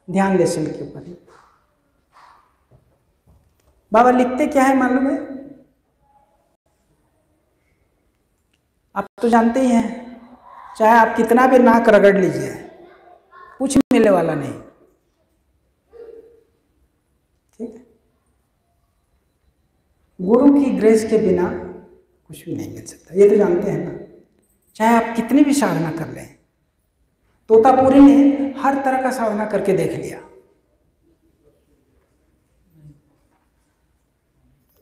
ध्यान लेसन के ऊपर ही। बाबा लिखते क्या है मालूम है? आप तो जानते ही हैं, चाहे आप कितना भी नाक रगड़ लीजिए, कुछ मिलने वाला नहीं। ठीक है, गुरु की ग्रेस के बिना कुछ भी नहीं मिल सकता, ये तो जानते हैं ना। चाहे आप कितनी भी साधना कर लें, तोतापुरी ने हर तरह का साधना करके देख लिया।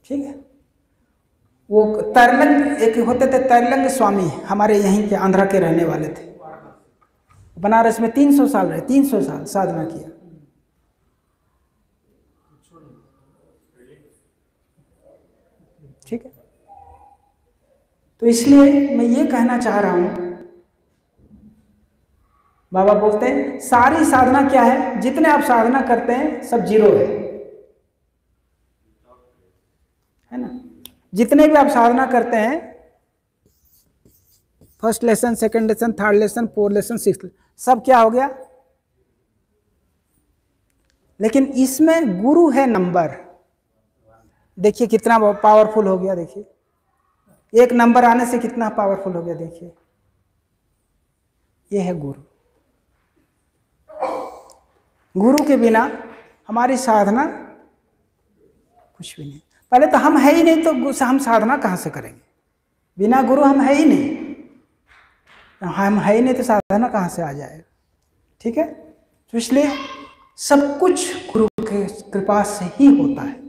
ठीक है, वो तरलंग एक होते थे, तरलंग स्वामी, हमारे यहीं के आंध्रा के रहने वाले थे। बनारस में 300 साल रहे, 300 साल साधना किया। ठीक है, तो इसलिए मैं ये कहना चाह रहा हूं, बाबा बोलते हैं सारी साधना क्या है, जितने आप साधना करते हैं सब जीरो है ना। जितने भी आप साधना करते हैं, first lesson, second lesson, third lesson, fourth lesson, sixth, सब क्या हो गया। लेकिन इसमें गुरु है नंबर, देखिए कितना पावरफुल हो गया। देखिए एक नंबर आने से कितना पावरफुल हो गया। देखिए ये है गुरु। गुरु के बिना हमारी साधना कुछ भी नहीं। पहले तो हम है ही नहीं, तो हम साधना कहाँ से करेंगे? बिना गुरु हम है ही नहीं, हम है ही नहीं तो साधना कहाँ से आ जाएगा? ठीक है, तो इसलिए सब कुछ गुरु के कृपा से ही होता है।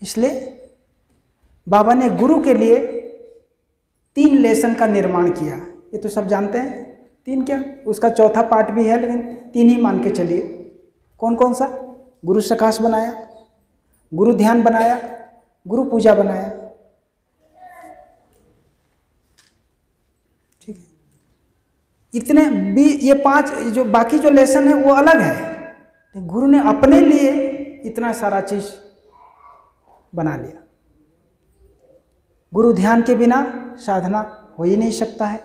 इसलिए बाबा ने गुरु के लिए 3 लेसन का निर्माण किया। ये तो सब जानते हैं, 3 क्या, उसका चौथा पार्ट भी है, लेकिन 3 ही मान के चलिए। कौन कौन सा? गुरु सकाश बनाया, गुरु ध्यान बनाया, गुरु पूजा बनाया। ठीक है, इतने भी, ये 5 जो बाकी जो लेसन है वो अलग है, गुरु ने अपने लिए इतना सारा चीज बना लिया। गुरु ध्यान के बिना साधना हो ही नहीं सकता है।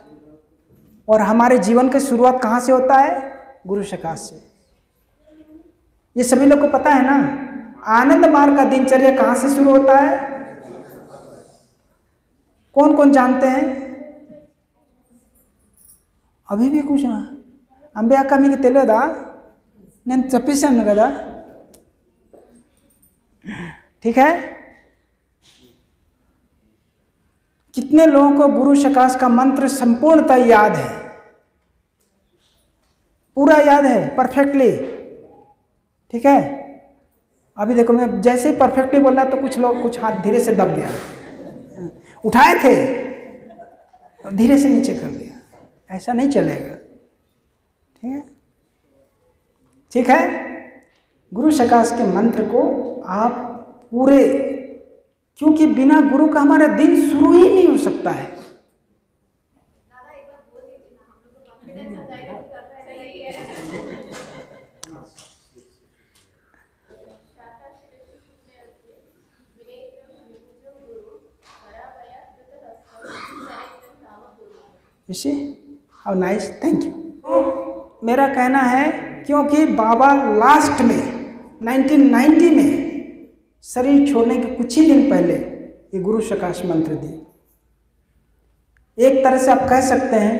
और हमारे जीवन की शुरुआत कहाँ से होता है? गुरु सकाश से। ये सभी लोग को पता है ना। आनंद मार्ग का दिनचर्या कहाँ से शुरू होता है? कौन कौन जानते हैं? अभी भी कुछ अंबे अक्का मीके तेलेदा నేను చెప్పేశాను కదా। ठीक है, कितने लोगों को गुरु सकाश का मंत्र संपूर्णतः याद है? पूरा याद है परफेक्टली। ठीक है, अभी देखो मैं जैसे ही परफेक्टली बोला तो कुछ लोग, कुछ हाथ धीरे से दब गया, उठाए थे धीरे से नीचे कर दिया। ऐसा नहीं चलेगा। ठीक है, ठीक है, गुरु सकाश के मंत्र को आप पूरे, क्योंकि बिना गुरु का हमारा दिन शुरू ही नहीं हो सकता है। How nice, thank you. मेरा कहना है, क्योंकि बाबा लास्ट में 1990 में शरीर छोड़ने के कुछ ही दिन पहले ये गुरु सकाश मंत्र दिए। एक तरह से आप कह सकते हैं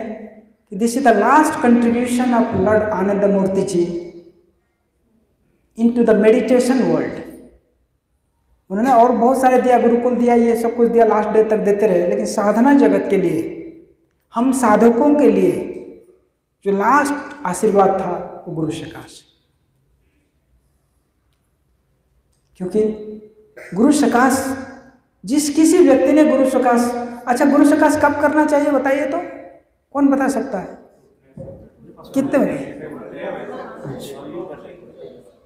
कि this is the last contribution of Lord Anand Murthy ji into the meditation world. उन्होंने और बहुत सारे दिया, गुरुकुल दिया, ये सब कुछ दिया, लास्ट डे तक देते रहे, लेकिन साधना जगत के लिए, हम साधकों के लिए जो लास्ट आशीर्वाद था वो गुरु सकाश। क्योंकि गुरु सकाश, जिस किसी व्यक्ति ने गुरु सकाश, अच्छा गुरु सकाश कब करना चाहिए बताइए तो, कौन बता सकता है? कितने बजे?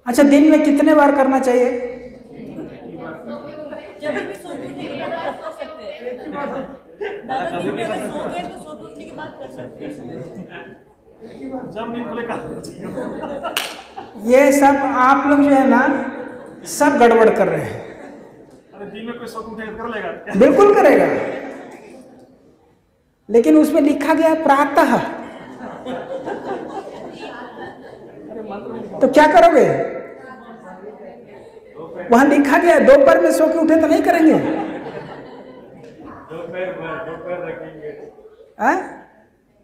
अच्छा दिन में कितने बार करना चाहिए? ये सब आप लोग जो है ना सब गड़बड़ कर रहे हैं। दिन में कोई शौक उठे कर लेगा? बिल्कुल करेगा, लेकिन उसमें लिखा गया प्रातः। तो क्या करोगे? वहां लिखा गया दोपहर में सो के उठे तो नहीं करेंगे। दोपहर रखेंगे,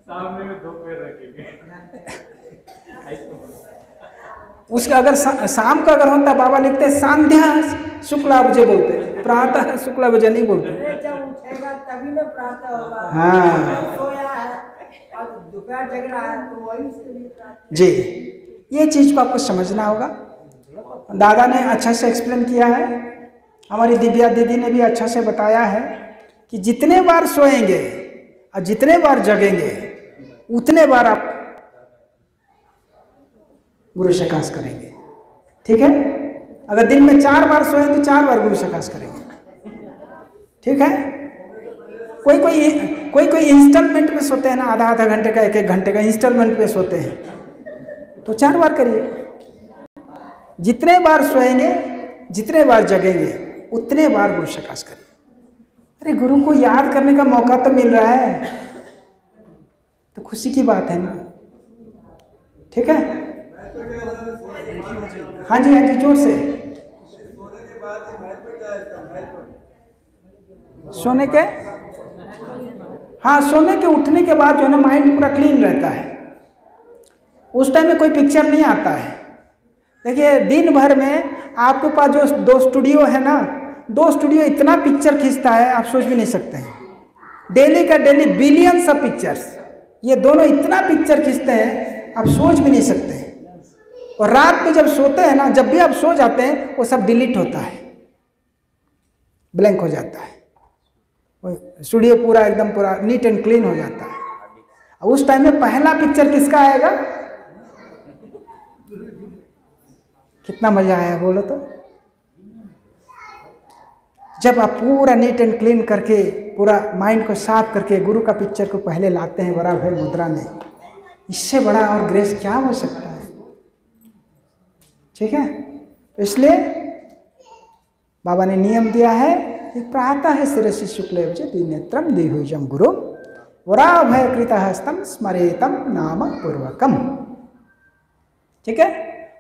सामने में दोपहर रखेंगे। उसका अगर शाम का अगर होता, बाबा लिखते संध्या शुक्ला बजे बोलते, प्रातः शुक्ला बजे नहीं बोलते। जब उठेगा तभी ना प्रातः होगा। हाँ सोया है और दोपहर जग रहा है तो वही से भी प्रातः। जी, ये चीज को आपको समझना होगा। दादा ने अच्छा से एक्सप्लेन किया है, हमारी दिव्या दीदी ने भी अच्छा से बताया है कि जितने बार सोएंगे और जितने बार जगेंगे उतने बार आप गुरु शकाश करेंगे। ठीक है, अगर दिन में 4 बार सोए तो 4 बार गुरु शकाश करेंगे। ठीक है, कोई इंस्टॉलमेंट में सोते हैं ना, आधा घंटे का 1 घंटे का इंस्टॉलमेंट में सोते हैं, तो 4 बार करिए। जितने बार सोएंगे जितने बार जगेंगे उतने बार गुरु शकाश करिए। अरे गुरु को याद करने का मौका तो मिल रहा है, तो खुशी की बात है ना। ठीक है, हाँ जी जोर से। सोने के, हाँ सोने के उठने के बाद जो है ना माइंड पूरा क्लीन रहता है, उस टाइम में कोई पिक्चर नहीं आता है। देखिए दिन भर में आपके पास जो 2 स्टूडियो है ना, 2 स्टूडियो इतना पिक्चर खींचता है आप सोच भी नहीं सकते हैं। डेली का डेली बिलियंस ऑफ पिक्चर्स, ये दोनों इतना पिक्चर खींचते हैं आप सोच भी नहीं सकते हैं। और रात में जब सोते हैं ना, जब भी आप सो जाते हैं वो सब डिलीट होता है, ब्लैंक हो जाता है, स्टूडियो पूरा एकदम पूरा नीट एंड क्लीन हो जाता है। उस टाइम में पहला पिक्चर किसका आएगा? कितना मजा आया बोलो तो। जब आप पूरा नीट एंड क्लीन करके पूरा माइंड को साफ करके गुरु का पिक्चर को पहले लाते हैं बड़ा भय मुद्रा में, इससे बड़ा और ग्रेस क्या हो सकता है। ठीक है, तो इसलिए बाबा ने नियम दिया है कि प्रातः शिरसि शुक्लभ्य द्विनेत्रम देहुजम गुरु वराभय कृत हस्तम स्मरेतम नाम पूर्वकम। ठीक है,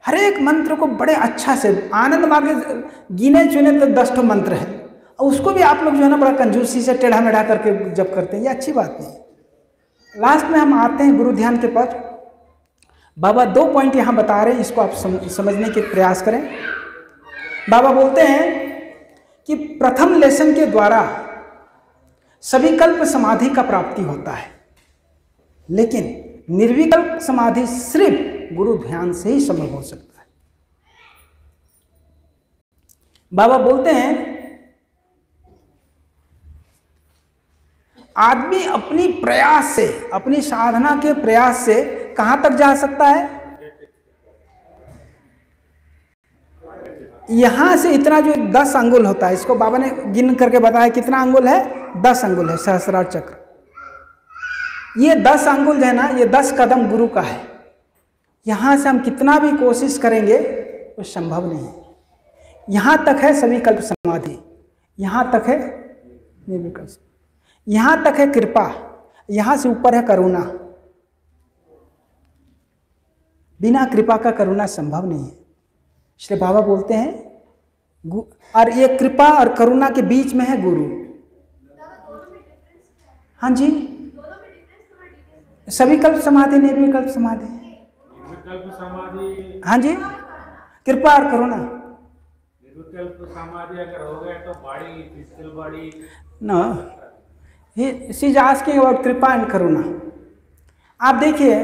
हर एक मंत्र को बड़े अच्छा से आनंद मार्ग गिने चुने तो 10 ठो मंत्र है, और उसको भी आप लोग जो है ना बड़ा कंजूसी से टेढ़ा मेढ़ा करके जब करते हैं, ये अच्छी बात नहीं। लास्ट में हम आते हैं गुरु ध्यान के पद। बाबा 2 पॉइंट यहाँ बता रहे हैं, इसको आप समझने के प्रयास करें। बाबा बोलते हैं कि प्रथम लेसन के द्वारा सविकल्प समाधि का प्राप्ति होता है, लेकिन निर्विकल्प समाधि सिर्फ गुरु ध्यान से ही संभव हो सकता है। बाबा बोलते हैं आदमी अपनी प्रयास से, अपनी साधना के प्रयास से कहां तक जा सकता है? यहां से इतना जो 10 अंगुल होता है, इसको बाबा ने गिन करके बताया कितना अंगुल है, 10 अंगुल है सहस्रार चक्र। ये 10 अंगुल जो है ना, ये 10 कदम गुरु का है। यहां से हम कितना भी कोशिश करेंगे तो संभव नहीं है। यहां तक है सविकल्प समाधि, यहां तक है निर्विकल्प, यहां तक है कृपा, यहां से ऊपर है करुणा। बिना कृपा का करुणा संभव नहीं है। इसलिए बाबा बोलते हैं और ये कृपा और करुणा के बीच में है गुरु। हाँ जी, सविकल्प समाधि निर्विकल्प समाधि। निर्विकल्प समाधि, हाँ जी, कृपा और करुणा। निर्विकल्प समाधि अगर हो गए तो body, physical body no, she is asking about kripa and karuna. आप देखिए,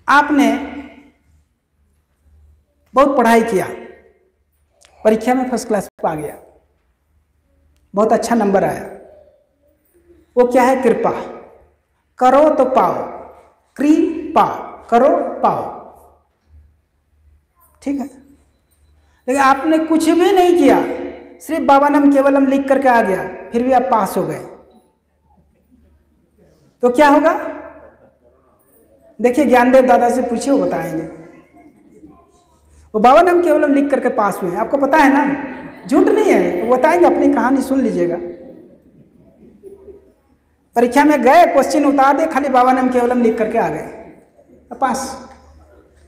आपने बहुत पढ़ाई किया, परीक्षा में फर्स्ट क्लास पा गया, बहुत अच्छा नंबर आया, वो क्या है? कृपा। करो तो पाओ, कृपा करो पाओ। ठीक है, लेकिन आपने कुछ भी नहीं किया, सिर्फ बाबा नाम केवलम लिख करके आ गया, फिर भी आप पास हो गए, तो क्या होगा? देखिए ज्ञानदेव दादा से पूछिए, वो बताएंगे। वो बाबा नाम केवलम लिख करके पास हुए, आपको पता है ना, झूठ नहीं है, वो बताएंगे, अपनी कहानी सुन लीजिएगा। परीक्षा में गए, क्वेश्चन उतार दे, खाली बाबा नाम केवलम लिख करके आ गए, पास।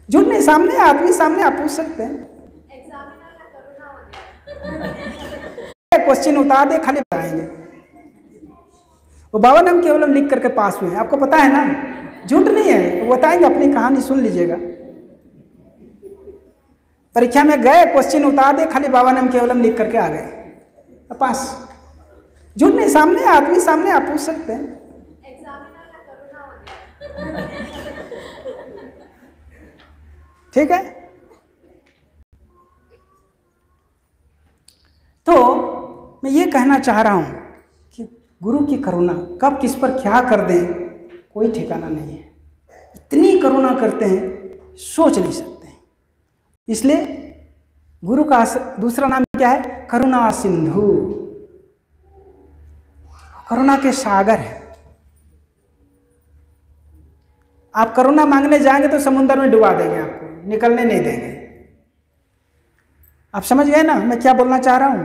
झूठ नहीं, सामने आदमी सामने आप पूछ सकते हैं। क्वेश्चन उतार दे खाली बताएंगे। वो बाबा नाम केवलम लिख करके पास हुए हैं, आपको पता है ना, झूठ नहीं है, वो बताएंगे, अपनी कहानी सुन लीजिएगा। परीक्षा में गए, क्वेश्चन उतार दे, खाली बाबा नाम केवलम लिख करके आ गए पास। झूठ नहीं, सामने आदमी सामने आप पूछ सकते हैं। ठीक है, तो मैं ये कहना चाह रहा हूं कि गुरु की करुणा कब किस पर क्या कर दें कोई ठिकाना नहीं है। इतनी करुणा करते हैं सोच नहीं सकते हैं। इसलिए गुरु का दूसरा नाम क्या है? करुणा सिंधु, करुणा के सागर है। आप करुणा मांगने जाएंगे तो समुद्र में डुबा देंगे, आपको निकलने नहीं देंगे। आप समझ गए ना मैं क्या बोलना चाह रहा हूं?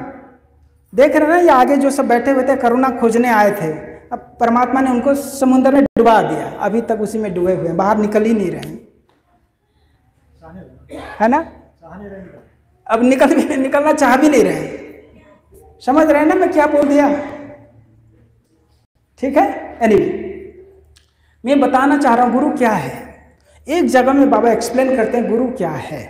देख रहे ना, ये आगे जो सब बैठे हुए थे करुणा खोजने आए थे, अब परमात्मा ने उनको समुद्र में डुबा दिया, अभी तक उसी में डूबे हुए हैं, बाहर निकल ही नहीं रहे हैं, है ना। अब निकलना चाह भी नहीं रहे। समझ रहे हैं ना मैं क्या बोल दिया? ठीक है। एनीवे मैं बताना चाह रहा हूं गुरु क्या है। एक जगह में बाबा एक्सप्लेन करते हैं गुरु क्या है।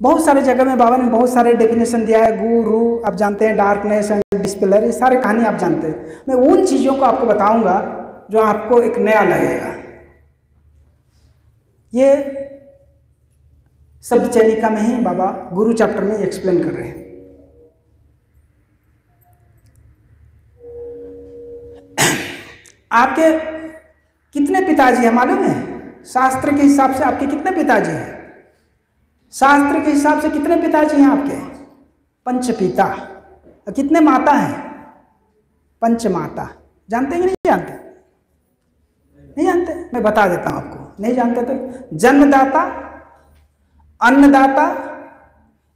बहुत सारे जगह में बाबा ने बहुत सारे डेफिनेशन दिया है। गुरु आप जानते हैं, डार्कनेस एंड डिस्पेलर, ये सारे कहानी आप जानते हैं। मैं उन चीजों को आपको बताऊंगा जो आपको एक नया लगेगा। ये शब्द चैनिका में ही बाबा गुरु चैप्टर में एक्सप्लेन कर रहे हैं। आपके कितने पिताजी हैं मालूम है? शास्त्र के हिसाब से आपके कितने पिताजी हैं? शास्त्र के हिसाब से कितने पिताजी हैं आपके? पंचपिता। और कितने माता हैं? पंचमाता। जानते हैं कि नहीं जानते? नहीं जानते? मैं बता देता हूं आपको, नहीं जानते तो। जन्मदाता, अन्नदाता,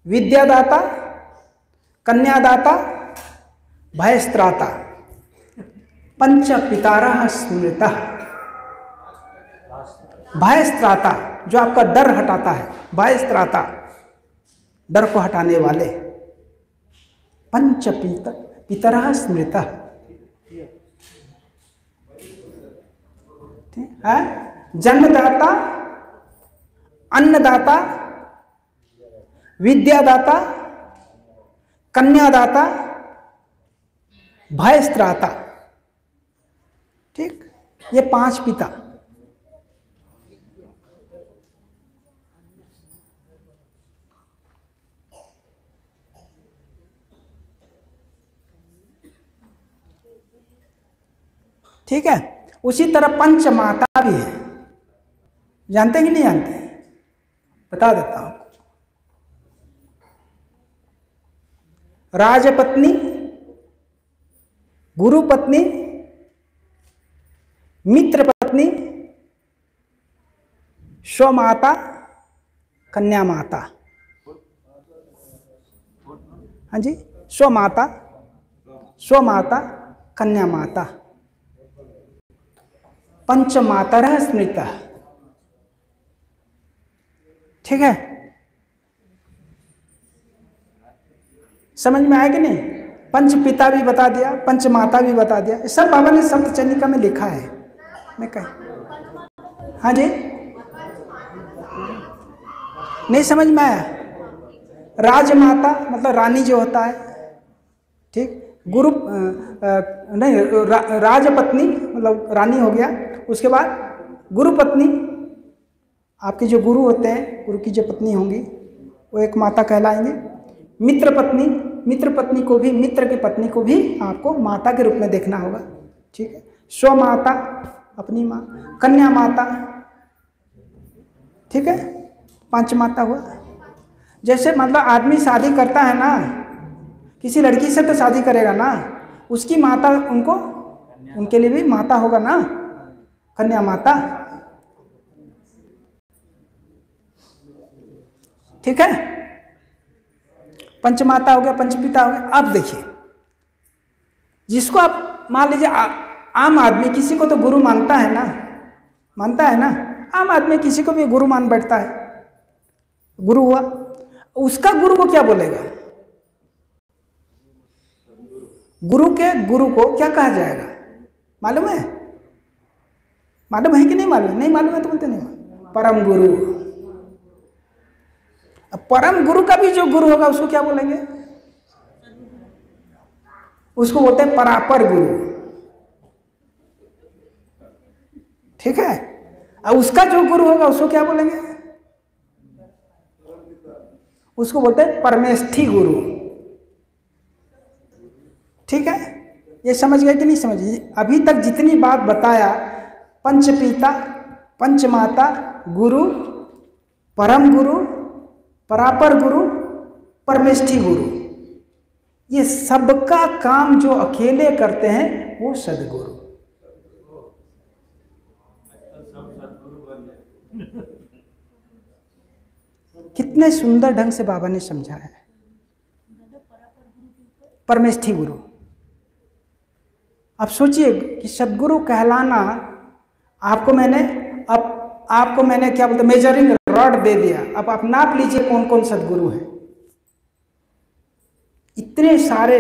विद्यादाता, कन्यादाता, भयस्त्राता, पंचपितारः स्मृतः। भयस्त्राता जो आपका डर हटाता है, भयस्त्राता डर को हटाने वाले। पंचपितरः स्मृतः, ठीक है। जन्मदाता, अन्नदाता, विद्यादाता, कन्यादाता, भयस्त्राता। ठीक, ये 5 पिता। ठीक है। उसी तरह पंचमाता भी है। जानते हैं कि नहीं जानते? बता देता हूं। राजपत्नी, गुरु पत्नी, मित्र पत्नी, स्वमाता, कन्या माता। हाँ जी, स्वमाता, स्वमाता, कन्या माता। पंचमातरः स्मृतः। ठीक है, समझ में आया कि नहीं? पंच पिता भी बता दिया, पंच माता भी बता दिया। सब बाबा ने शब्द चंडिका में लिखा है। मैं कह, हाँ जी, नहीं समझ में आया? राजमाता मतलब रानी जो होता है, ठीक। गुरु नहीं, राजपत्नी मतलब रानी हो गया। उसके बाद गुरु पत्नी, आपके जो गुरु होते हैं, गुरु की जो पत्नी होंगी वो एक माता कहलाएंगे। मित्र पत्नी, मित्र पत्नी को भी, मित्र की पत्नी को भी आपको माता के रूप में देखना होगा। ठीक है। स्वमाता अपनी माँ, कन्या माता, ठीक है। 5 माता हुआ। जैसे मतलब आदमी शादी करता है ना, किसी लड़की से तो शादी करेगा ना, उसकी माता उनको, उनके लिए भी माता होगा ना, कन्या माता। ठीक है। पंचमाता हो गया, पंचपिता हो गया। अब देखिए, जिसको आप मान लीजिए आम आदमी किसी को तो गुरु मानता है ना, मानता है ना, आम आदमी किसी को भी गुरु मान बैठता है, गुरु हुआ, उसका गुरु को क्या बोलेगा? गुरु के गुरु को क्या कहा जाएगा? मालूम है? मालूम है कि नहीं मालूम? नहीं मालूम है तो बोलते नहीं मालूम। परम गुरु। अब परम गुरु का भी जो गुरु होगा उसको क्या बोलेंगे? उसको बोलते हैं परापर गुरु। ठीक है? अब उसका जो गुरु होगा उसको क्या बोलेंगे? उसको बोलते हैं परमेष्ठी गुरु। ठीक है? ये समझ गए कि नहीं समझ गए? अभी तक जितनी बात बताया, पंचपिता, पंचमाता, गुरु, परम गुरु, परापर गुरु, परमेष्ठी गुरु, ये सबका काम जो अकेले करते हैं वो सदगुरु। कितने सुंदर ढंग से बाबा ने समझाया है। परमेष्ठी गुरु। अब सोचिए कि सदगुरु कहलाना, आपको मैंने क्या बोलते मेजरिंग रॉड दे दिया, अब आप नाप लीजिए कौन कौन सदगुरु हैं। इतने सारे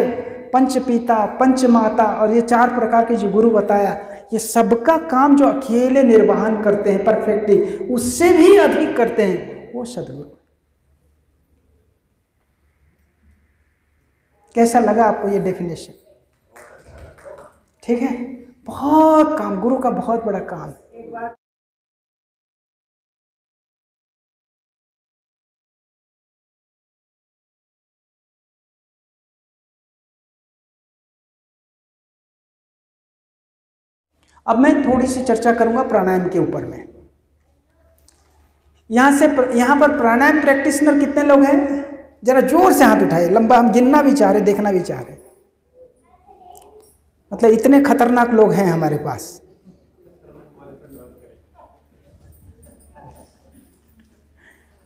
पंचपिता, पंचमाता और ये 4 प्रकार के जो गुरु बताया, ये सबका काम जो अकेले निर्वहन करते हैं परफेक्टली, उससे भी अधिक करते हैं वो सदगुरु। कैसा लगा आपको ये डेफिनेशन? ठीक है? बहुत काम, गुरु का बहुत बड़ा काम है। अब मैं थोड़ी सी चर्चा करूंगा प्राणायाम के ऊपर में। यहां पर प्राणायाम प्रैक्टिशनर कितने लोग हैं? जरा जोर से हाथ उठाए, लंबा, हम गिनना भी चाह रहे, देखना भी चाह रहे। मतलब इतने खतरनाक लोग हैं हमारे पास।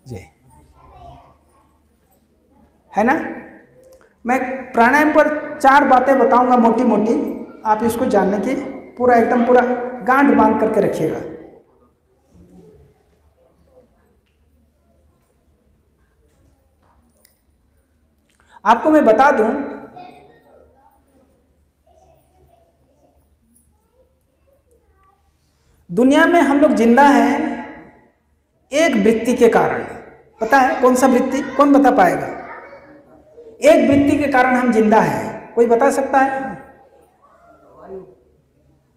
जी, है ना? मैं प्राणायाम पर 4 बातें बताऊंगा मोटी मोटी, आप इसको जानने की पूरा एकदम पूरा गांठ बांध करके रखिएगा। आपको मैं बता दूं, दुनिया में हम लोग जिंदा हैं एक वृत्ति के कारण। पता है कौन सा वृत्ति? कौन बता पाएगा? एक वृत्ति के कारण हम जिंदा हैं, कोई बता सकता है?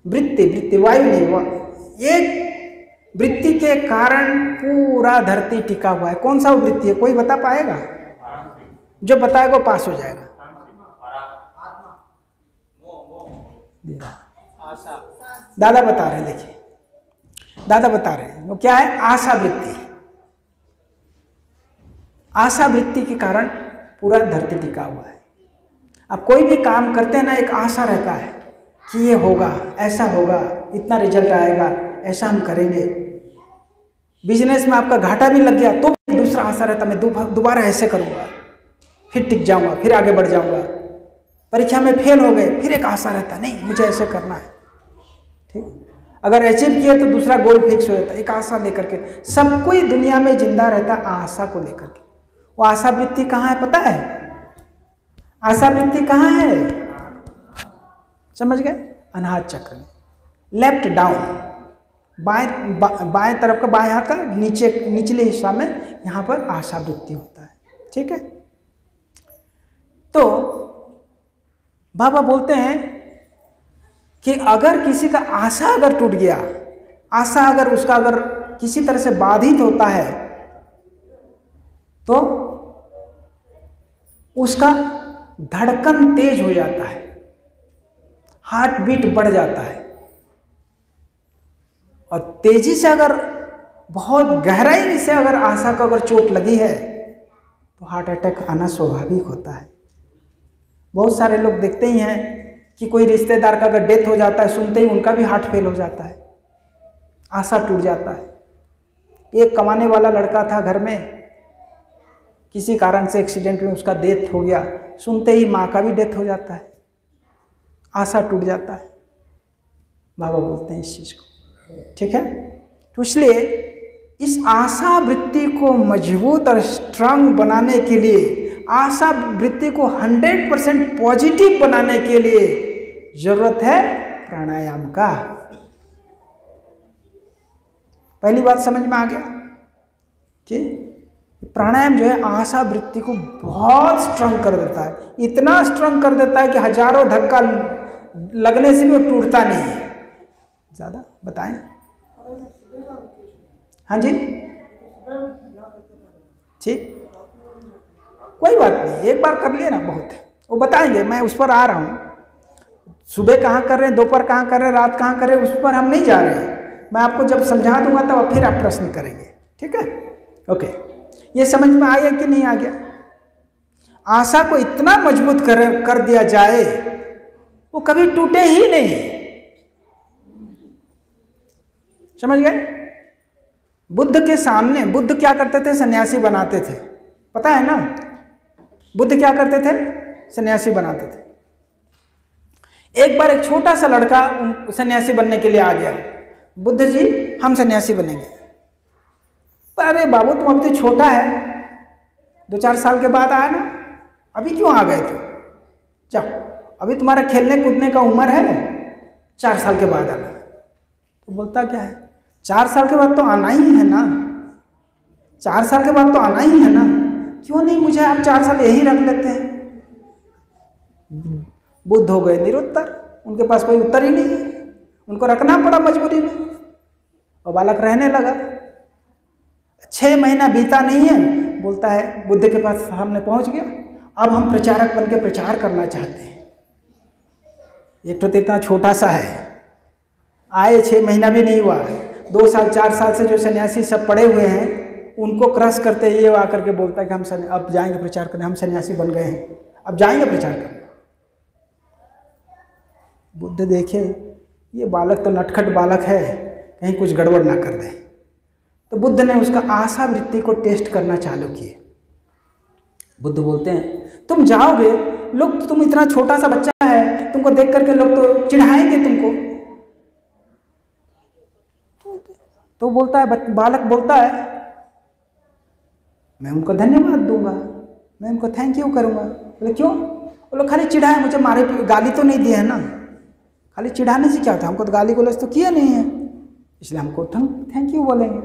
वृत्ति, वायु नहीं, एक वृत्ति के कारण पूरा धरती टिका हुआ है। कौन सा वो वृत्ति है? कोई बता पाएगा? जो बताएगा पास हो जाएगा। दादा बता रहे हैं, देखिए दादा बता रहे हैं, वो क्या है? आशा वृत्ति। आशा वृत्ति के कारण पूरा धरती टिका हुआ है। अब कोई भी काम करते हैं ना, एक आशा रहता है कि ये होगा, ऐसा होगा, इतना रिजल्ट आएगा, ऐसा हम करेंगे। बिजनेस में आपका घाटा भी लग गया तो दूसरा आशा रहता, मैं दोबारा ऐसे करूंगा, फिर टिक जाऊंगा, फिर आगे बढ़ जाऊंगा। परीक्षा में फेल हो गए, फिर एक आशा रहता, नहीं मुझे ऐसे करना है। ठीक, अगर अचीव किए तो दूसरा गोल फिक्स हो जाता, एक आशा लेकर के। सब कोई दुनिया में जिंदा रहता आशा को लेकर के। वो आशा वृत्ति कहाँ है पता है? आशा वृत्ति कहाँ है? समझ गए? अनाहत चक्र में, लेफ्ट डाउन, बाएं तरफ का, बाएं हाथ का निचले हिस्सा में, यहाँ पर आशा वृत्ति होता है। ठीक है? तो बाबा बोलते हैं कि अगर किसी का आशा अगर टूट गया, आशा अगर उसका अगर किसी तरह से बाधित होता है तो उसका धड़कन तेज हो जाता है, हार्ट बीट बढ़ जाता है, और तेजी से अगर बहुत गहराई से अगर आशा को अगर चोट लगी है तो हार्ट अटैक आना स्वाभाविक होता है। बहुत सारे लोग देखते ही हैं कि कोई रिश्तेदार का अगर डेथ हो जाता है, सुनते ही उनका भी हार्ट फेल हो जाता है, आशा टूट जाता है। एक कमाने वाला लड़का था घर में, किसी कारण से एक्सीडेंट में उसका डेथ हो गया, सुनते ही माँ का भी डेथ हो जाता है, आशा टूट जाता है। बाबा बोलते हैं इस चीज़ को। ठीक है? तो इसलिए इस आशा वृत्ति को मजबूत और स्ट्रांग बनाने के लिए, आशा वृत्ति को 100% पॉजिटिव बनाने के लिए जरूरत है प्राणायाम का। पहली बात समझ में आ गया कि प्राणायाम जो है आशा वृत्ति को बहुत स्ट्रांग कर देता है, इतना स्ट्रांग कर देता है कि हजारों धक्का लगने से भी वो टूटता नहीं है। ज्यादा बताएं? हाँ जी, ठीक, कोई बात नहीं, एक बार कर लिए ना बहुत है, वो बताएंगे, मैं उस पर आ रहा हूँ। सुबह कहाँ कर रहे हैं, दोपहर कहाँ कर रहे हैं, रात कहाँ कर रहे हैं, उस पर हम नहीं जा रहे हैं। मैं आपको जब समझा दूंगा तब फिर आप प्रश्न करेंगे, ठीक है? ओके, ये समझ में आ गया कि नहीं आ गया? आशा को इतना मजबूत कर दिया जाए वो कभी टूटे ही नहीं। समझ गए? बुद्ध के सामने, बुद्ध क्या करते थे? सन्यासी बनाते थे, पता है ना? बुद्ध क्या करते थे? सन्यासी बनाते थे। एक बार एक छोटा सा लड़का सन्यासी बनने के लिए आ गया, बुद्ध जी हम सन्यासी बनेंगे। अरे बाबू तुम अभी तो छोटा है, 2-4 साल के बाद आया ना, अभी क्यों आ गए तुम? जाओ, अभी तुम्हारा खेलने कूदने का उम्र है, 4 साल के बाद आना। तो बोलता क्या है, 4 साल के बाद तो आना ही है ना, 4 साल के बाद तो आना ही है ना, क्यों नहीं मुझे आप 4 साल यही रख लेते हैं। बुद्ध हो गए निरुत्तर, उनके पास कोई उत्तर ही नहीं है, उनको रखना पड़ा मजबूरी में, और बालक रहने लगा। 6 महीना बीता नहीं है, बोलता है बुद्ध के पास सामने पहुंच गया, अब हम प्रचारक बन के प्रचार करना चाहते हैं। एक तो इतना छोटा सा है, आए 6 महीना भी नहीं हुआ, 2 साल 4 साल से जो सन्यासी सब पड़े हुए हैं उनको क्रश करते ये आकर के बोलता है कि हम अब जाएंगे प्रचार करने, हम सन्यासी बन गए हैं, अब जाएंगे प्रचार करने। बुद्ध देखे ये बालक तो नटखट बालक है, कहीं कुछ गड़बड़ ना कर दे, तो बुद्ध ने उसका आशा वृत्ति को टेस्ट करना चालू किए। बुद्ध बोलते हैं तुम जाओगे, लोग, तुम इतना छोटा सा बच्चा है, तुमको देख करके लोग तो चिढ़ाएंगे तुमको। तो बोलता है, बालक बोलता है मैं उनको धन्यवाद दूंगा, मैं उनको थैंक यू करूंगा। बोले क्यों? वो लोग खाली चिढ़ाए, मुझे मारे, गाली तो नहीं दिए है ना, खाली चिढ़ाने से क्या होता है, हमको तो गाली गलौज तो किया नहीं है, इसलिए हमको थैंक यू बोलेंगे।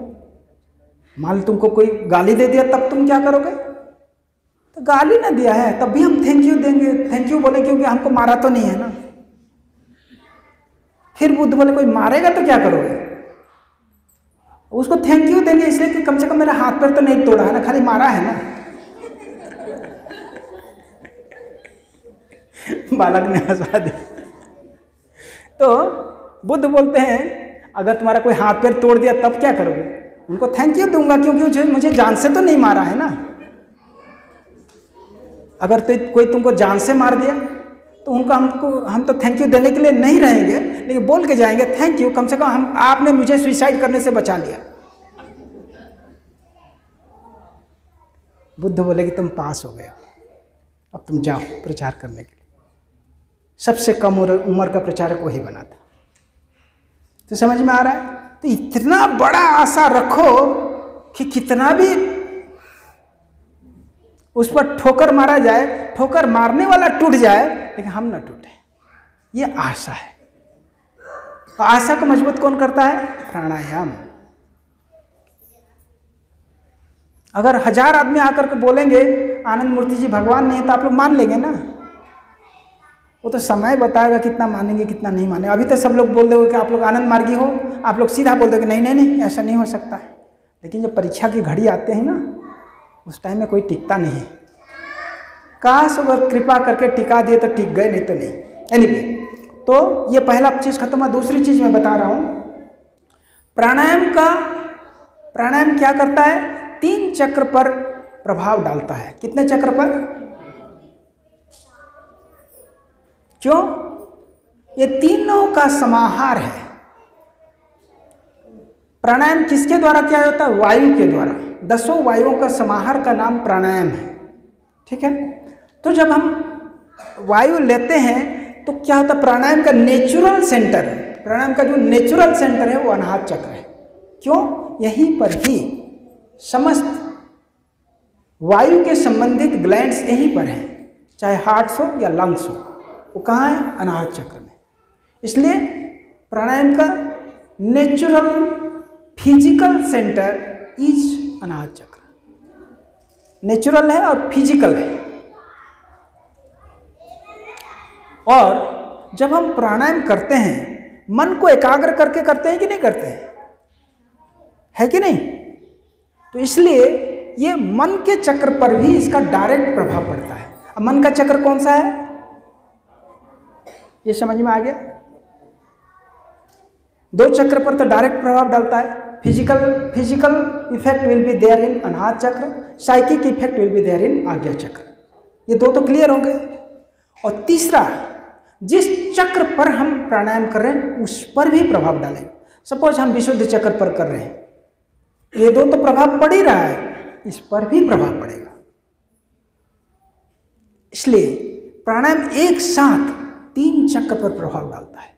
मान लो तुमको कोई गाली दे दिया तब तुम क्या करोगे? तो गाली ना दिया है तब भी हम थैंक यू देंगे, थैंक यू बोले, क्योंकि हमको मारा तो नहीं है ना। फिर बुद्ध बोले कोई मारेगा तो क्या करोगे? उसको थैंक यू देंगे इसलिए कि कम से कम मेरा हाथ पैर तो नहीं तोड़ा है ना, खाली मारा है ना। बालक ने हंसा दिया। तो बुद्ध बोलते हैं अगर तुम्हारा कोई हाथ पैर तोड़ दिया तब क्या करोगे? उनको थैंक यू दूंगा, क्योंकि मुझे जान से तो नहीं मारा है ना। अगर तो कोई तुमको जान से मार दिया तो हम तो थैंक यू देने के लिए नहीं रहेंगे, लेकिन बोल के जाएंगे थैंक यू, कम से कम आपने मुझे सुसाइड करने से बचा लिया। बुद्ध बोले कि तुम पास हो गए, अब तुम जाओ प्रचार करने के लिए। सबसे कम उम्र का प्रचारक वही बना था। तो समझ में आ रहा है? तो इतना बड़ा आशा रखो कि कितना भी उस पर ठोकर मारा जाए, ठोकर मारने वाला टूट जाए लेकिन हम ना टूटे, ये आशा है। तो आशा को मजबूत कौन करता है? प्राणायाम। अगर 1000 आदमी आकर के बोलेंगे आनंद मूर्ति जी भगवान नहीं है, तो आप लोग मान लेंगे ना? वो तो समय बताएगा कितना मानेंगे कितना नहीं मानेंगे। अभी तो सब लोग बोल दोगे कि आप लोग आनंद मार्गी हो, आप लोग सीधा बोल दोगे नहीं नहीं नहीं ऐसा नहीं हो सकता है। लेकिन जब परीक्षा की घड़ी आते हैं ना, उस टाइम में कोई टिकता नहीं। काश अगर कृपा करके टिका दिए तो टिक गए, नहीं तो नहीं। एनीवे, तो ये पहला चीज खत्म हुआ। दूसरी चीज मैं बता रहा हूं, प्राणायाम क्या करता है? 3 चक्र पर प्रभाव डालता है। कितने चक्र पर? क्यों? ये तीनों का समाहार है। प्राणायाम किसके द्वारा किया जाता है? वायु के द्वारा। 10 वायुओं का समाहार का नाम प्राणायाम है। ठीक है? तो जब हम वायु लेते हैं तो क्या होता है? प्राणायाम का नेचुरल सेंटर, प्राणायाम का जो नेचुरल सेंटर है वो अनाहत चक्र है। क्यों? यहीं पर ही समस्त वायु के संबंधित ग्लैंड्स यहीं पर हैं, चाहे हार्ट्स हो या लंग्स हो, वो कहाँ है? अनाहत चक्र में। इसलिए प्राणायाम का नेचुरल फिजिकल सेंटर इज अनाहत चक्र। नेचुरल है और फिजिकल है। और जब हम प्राणायाम करते हैं मन को एकाग्र करके करते हैं कि नहीं करते हैं? है कि नहीं? तो इसलिए ये मन के चक्र पर भी इसका डायरेक्ट प्रभाव पड़ता है। अब मन का चक्र कौन सा है? ये समझ में आ गया? दो चक्र पर तो डायरेक्ट प्रभाव डालता है। Physical effect will be there in Anahata chakra, psychic effect will be there in Ajna chakra. ये दो तो क्लियर हो गए। और तीसरा, जिस चक्र पर हम प्राणायाम कर रहे हैं उस पर भी प्रभाव डालें। सपोज हम विशुद्ध चक्र पर कर रहे हैं, ये दो तो प्रभाव पड़ ही रहा है, इस पर भी प्रभाव पड़ेगा। इसलिए प्राणायाम एक साथ 3 चक्र पर प्रभाव डालता है।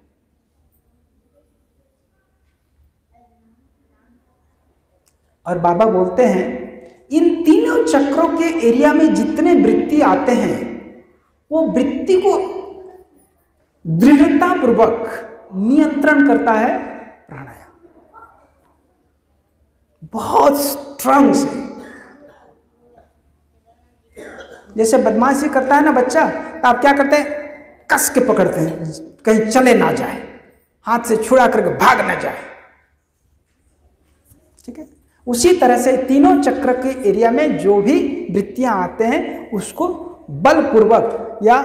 और बाबा बोलते हैं इन तीनों चक्रों के एरिया में जितने वृत्ति आते हैं वो वृत्ति को दृढ़ता पूर्वक नियंत्रण करता है प्राणायाम, बहुत स्ट्रांग से। जैसे बदमाशी करता है ना बच्चा, तो आप क्या करते हैं? कस के पकड़ते हैं, कहीं चले ना जाए, हाथ से छुड़ा करके भाग ना जाए। ठीक है? उसी तरह से तीनों चक्र के एरिया में जो भी वृत्तियां आते हैं उसको बलपूर्वक या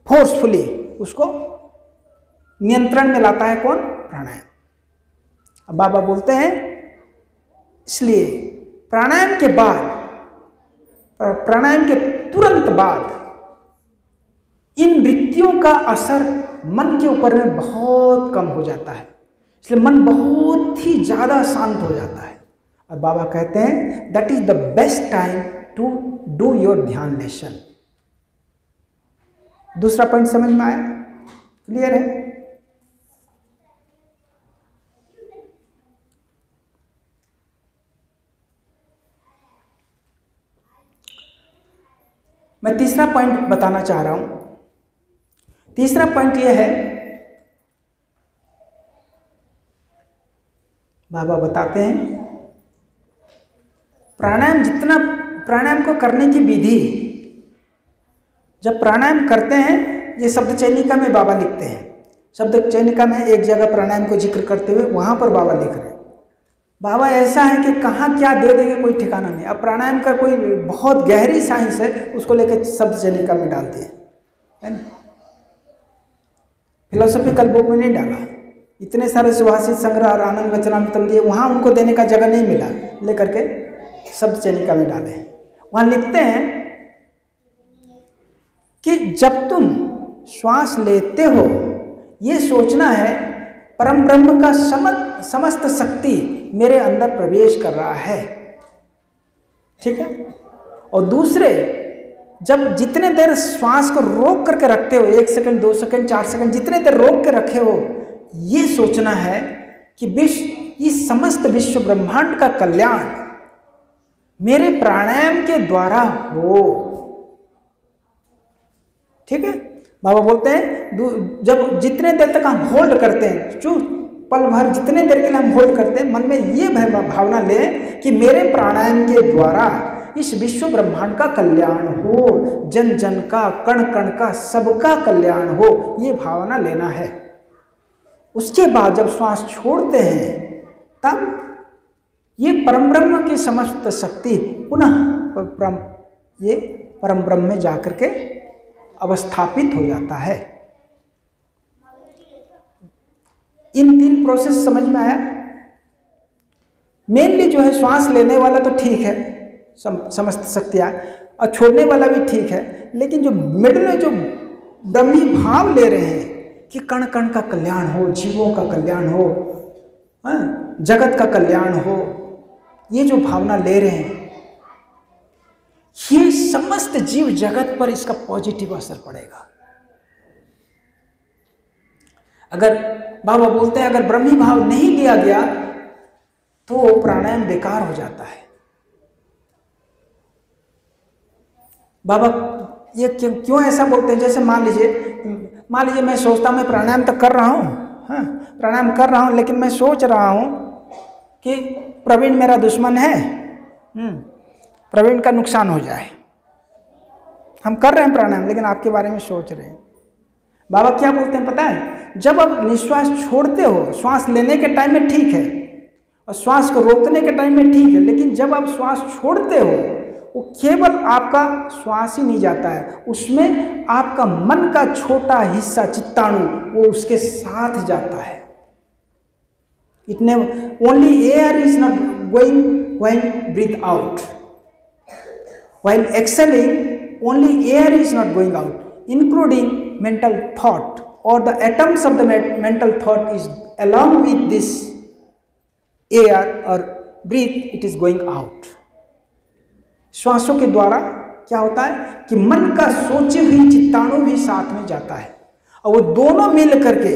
फोर्सफुली उसको नियंत्रण में लाता है कौन? प्राणायाम। अब बाबा बोलते हैं इसलिए प्राणायाम के बाद, प्राणायाम के तुरंत बाद इन वृत्तियों का असर मन के ऊपर में बहुत कम हो जाता है। इसलिए मन बहुत ही ज्यादा शांत हो जाता है। और बाबा कहते हैं that is the best time to do your dhyan lesson. दूसरा पॉइंट समझ में आया? क्लियर है? मैं तीसरा पॉइंट बताना चाह रहा हूं। तीसरा पॉइंट यह है, बाबा बताते हैं प्राणायाम को करने की विधि। जब प्राणायाम करते हैं, ये शब्द चयनिका में बाबा लिखते हैं। शब्द चयनिका में एक जगह प्राणायाम को जिक्र करते हुए वहां पर बाबा लिख रहे हैं। बाबा ऐसा है कि कहाँ क्या दे देंगे कोई ठिकाना नहीं। अब प्राणायाम का कोई बहुत गहरी साइंस है, उसको लेकर शब्द चयनिका में डालते हैं, है ना? फिलोसॉफिकल बुक में नहीं डाला। इतने सारे सुभाषित संग्रह और आनंद वचनामृतम दिए, वहां उनको देने का जगह नहीं मिला, लेकर के शब्द चयनिका में डाले। वहां लिखते हैं कि जब तुम श्वास लेते हो, ये सोचना है परम ब्रह्म का समस्त शक्ति मेरे अंदर प्रवेश कर रहा है। ठीक है? और दूसरे, जब जितने देर श्वास को रोक करके रखते हो, 1 सेकंड 2 सेकंड 4 सेकंड जितने देर रोक के रखे हो, ये सोचना है कि इस समस्त विश्व ब्रह्मांड का कल्याण मेरे प्राणायाम के द्वारा हो। ठीक है? बाबा बोलते हैं जब जितने देर तक हम होल्ड करते हैं, पल भर जितने देर के लिए हम होल्ड करते हैं, मन में ये भावना लें कि मेरे प्राणायाम के द्वारा इस विश्व ब्रह्मांड का कल्याण हो, जन जन का, कण कण का, सबका कल्याण हो, ये भावना लेना है। उसके बाद जब श्वास छोड़ते हैं, तब ये परम ब्रह्म की समस्त शक्ति पुनः परम ब्रह्म में जाकर के अवस्थापित हो जाता है। इन 3 प्रोसेस समझ में आया? मेनली जो है श्वास लेने वाला तो ठीक है, समस्त शक्तियां, और छोड़ने वाला भी ठीक है, लेकिन जो मिडिल में जो ब्रह्मी भाव ले रहे हैं कि कण कण का कल्याण हो, जीवों का कल्याण हो, जगत का कल्याण हो, ये जो भावना ले रहे हैं, ये समस्त जीव जगत पर इसका पॉजिटिव असर पड़ेगा। अगर बाबा बोलते हैं अगर ब्रह्मी भाव नहीं लिया गया तो प्राणायाम बेकार हो जाता है। बाबा ये क्यों ऐसा बोलते हैं? जैसे मान लीजिए मैं सोचता हूं मैं प्राणायाम तो कर रहा हूं, हाँ प्राणायाम कर रहा हूं, लेकिन मैं सोच रहा हूं कि प्रवीण मेरा दुश्मन है, प्रवीण का नुकसान हो जाए। हम कर रहे हैं प्राणायाम लेकिन आपके बारे में सोच रहे हैं। बाबा क्या बोलते हैं पता है? जब आप निश्वास छोड़ते हो, श्वास लेने के टाइम में ठीक है और श्वास को रोकने के टाइम में ठीक है, लेकिन जब आप श्वास छोड़ते हो वो केवल आपका श्वास ही नहीं जाता है, उसमें आपका मन का छोटा हिस्सा चित्ताणु वो उसके साथ जाता है। इतने only air is not going when breathe out, while exhaling only air is not going out, including mental thought or the atoms of the mental thought is along with this air or breath, it is going out. श्वासों के द्वारा क्या होता है कि मन का सोची हुई चित्ताणु भी साथ में जाता है और वो दोनों मिल करके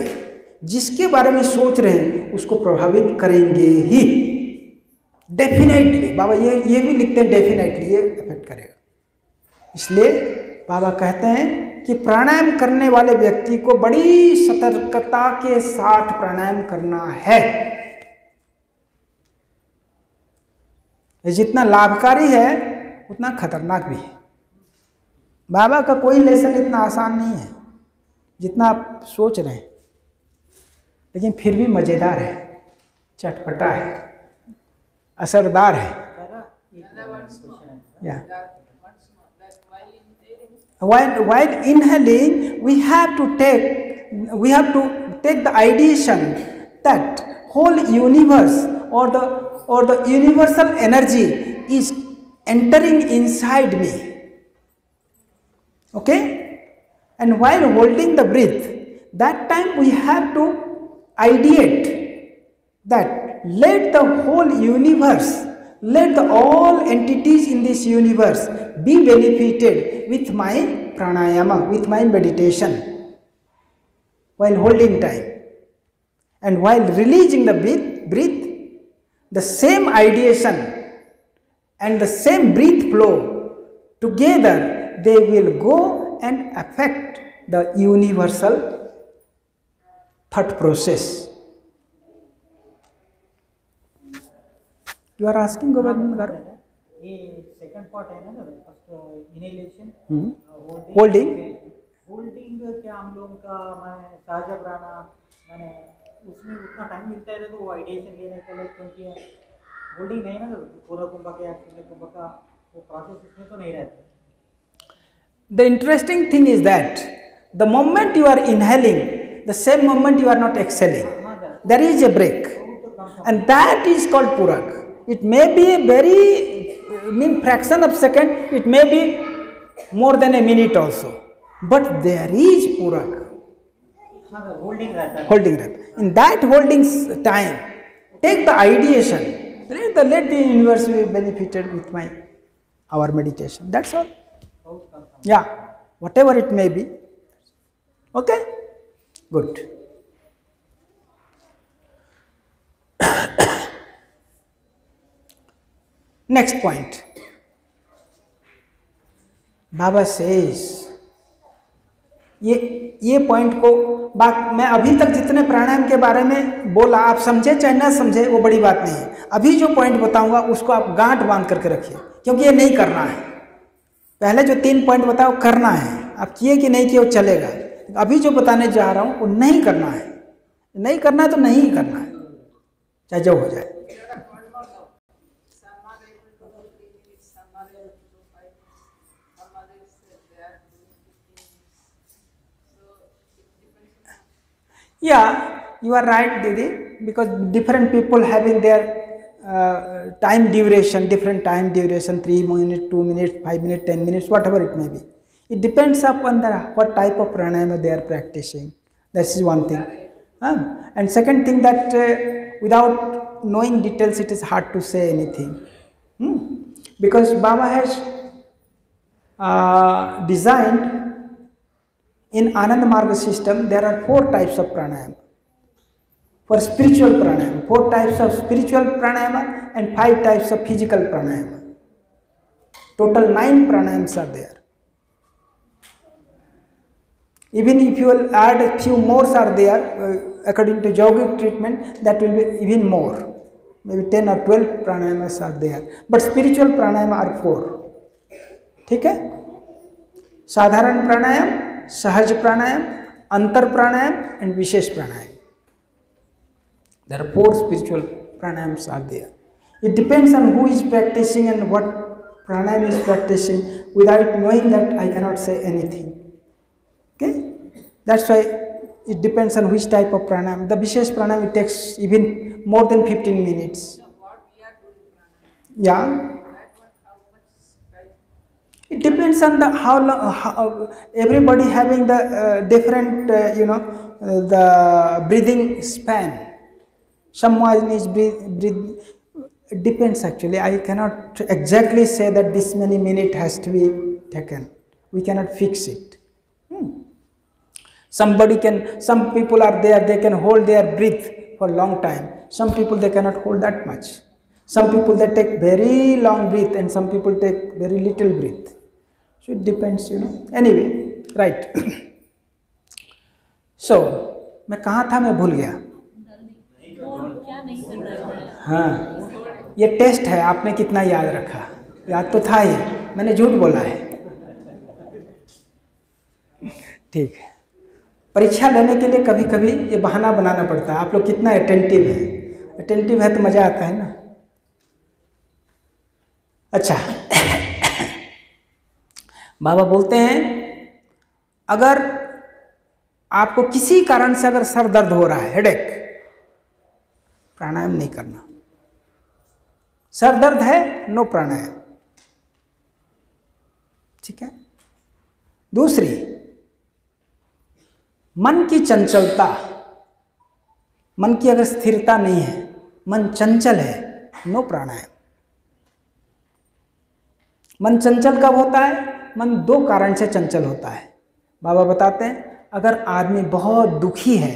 जिसके बारे में सोच रहे हैं उसको प्रभावित करेंगे ही डेफिनेटली। बाबा ये भी लिखते हैं डेफिनेटली ये इफेक्ट करेगा। इसलिए बाबा कहते हैं कि प्राणायाम करने वाले व्यक्ति को बड़ी सतर्कता के साथ प्राणायाम करना है। ये जितना लाभकारी है उतना खतरनाक भी है। बाबा का कोई लेसन इतना आसान नहीं है जितना आप सोच रहे हैं, लेकिन फिर भी मजेदार है, चटपटा है, असरदार है। या While inhaling, we have to take the ideation that whole universe or the universal energy is entering inside me. Okay? And while holding the breath, that time we have to ideate that let the whole universe, let all entities in this universe be benefited with my pranayama, with my meditation, while holding time. And while releasing the breath, the same ideation and the same breath flow together, they will go and affect the universal thought process. You are asking Govardhan Garu? ये second part है ना, first inhalation, holding क्या हम लोगों का मैं सहज प्राणा मैंने उसमें उतना टाइम मिलता है तो वो आइडिएशन लेने के लिए, क्योंकि होल्डिंग नहीं ना पूरा कुंभ या कुंभ का वो प्रोसेस इसमें तो नहीं रहता। The interesting thing is that the moment you are inhaling, the same moment you are not exhaling, there is a break, and that is called purak. It may be a very fraction of second, it may be more than a minute also, but there is purak. Holding रहता है। Holding रहता है। In that holding time, take the ideation. Let the universe be benefited with our meditation. That's all. Yeah, whatever it may be. Okay? Good. Next point. Baba says, ये point को बात मैं अभी तक जितने प्राणायाम के बारे में बोला, आप समझे चाहे ना समझे वो बड़ी बात नहीं है। अभी जो पॉइंट बताऊंगा उसको आप गांठ बांध करके रखिए, क्योंकि ये नहीं करना है। पहले जो 3 पॉइंट बताओ करना है, आप किए कि नहीं किए वो चलेगा। अभी जो बताने जा रहा हूं वो नहीं करना है। नहीं करना है तो नहीं करना है, चाहे जो हो जाए। Yeah, you are right, Didi, because different people having their time duration, different time duration, 3 minutes, 2 minutes, 5 minutes, 10 minutes, whatever it may be. It depends upon what type of pranayama they are practicing. That is one thing. And second thing, that without knowing details, it is hard to say anything. Because Baba has designed in Anand Marga system, there are 4 types of pranayama. for spiritual pranayama. 4 types of spiritual pranayama and 5 types of physical pranayama. Total 9 pranayams are there. Even if you will add a few more are there, according to yogic treatment, that will be even more. Maybe 10 or 12 pranayamas are there. But spiritual pranayama are 4. ठीक है? साधारण प्राणायाम, सहज प्राणायाम, अंतर प्राणायाम and wishes pranayama. There are 4 spiritual pranayams are there. It depends on who is practicing and what pranayam is practicing. Without knowing that, I cannot say anything. Okay? That's why it depends on which type of pranayam. The Vishesh pranayam, it takes even more than 15 minutes. Yeah. It depends on the how everybody having the different the breathing span. Someone is breathe. It depends actually. I cannot exactly say that this many minutes has to be taken. We cannot fix it. Some people are there, they can hold their breath for a long time. Some people, they cannot hold that much. Some people, they take very long breath and some people take very little breath. So it depends, Anyway, right. So, मैं कहाँ था, मैं भूल गया. हाँ, ये test है, आपने कितना याद रखा. याद तो था ही, मैंने झूठ बोला है. ठीक है. परीक्षा लेने के लिए कभी कभी ये बहाना बनाना पड़ता है. आप लोग कितना अटेंटिव है. अटेंटिव है तो मजा आता है ना. अच्छा, बाबा बोलते हैं अगर आपको किसी कारण से अगर सर दर्द हो रहा है, हेडेक, प्राणायाम नहीं करना. सर दर्द है, नो प्राणायाम. ठीक है. दूसरी, मन की चंचलता, मन की अगर स्थिरता नहीं है, मन चंचल है, नो प्राणायाम. मन चंचल कब होता है? मन 2 कारण से चंचल होता है. बाबा बताते हैं अगर आदमी बहुत दुखी है,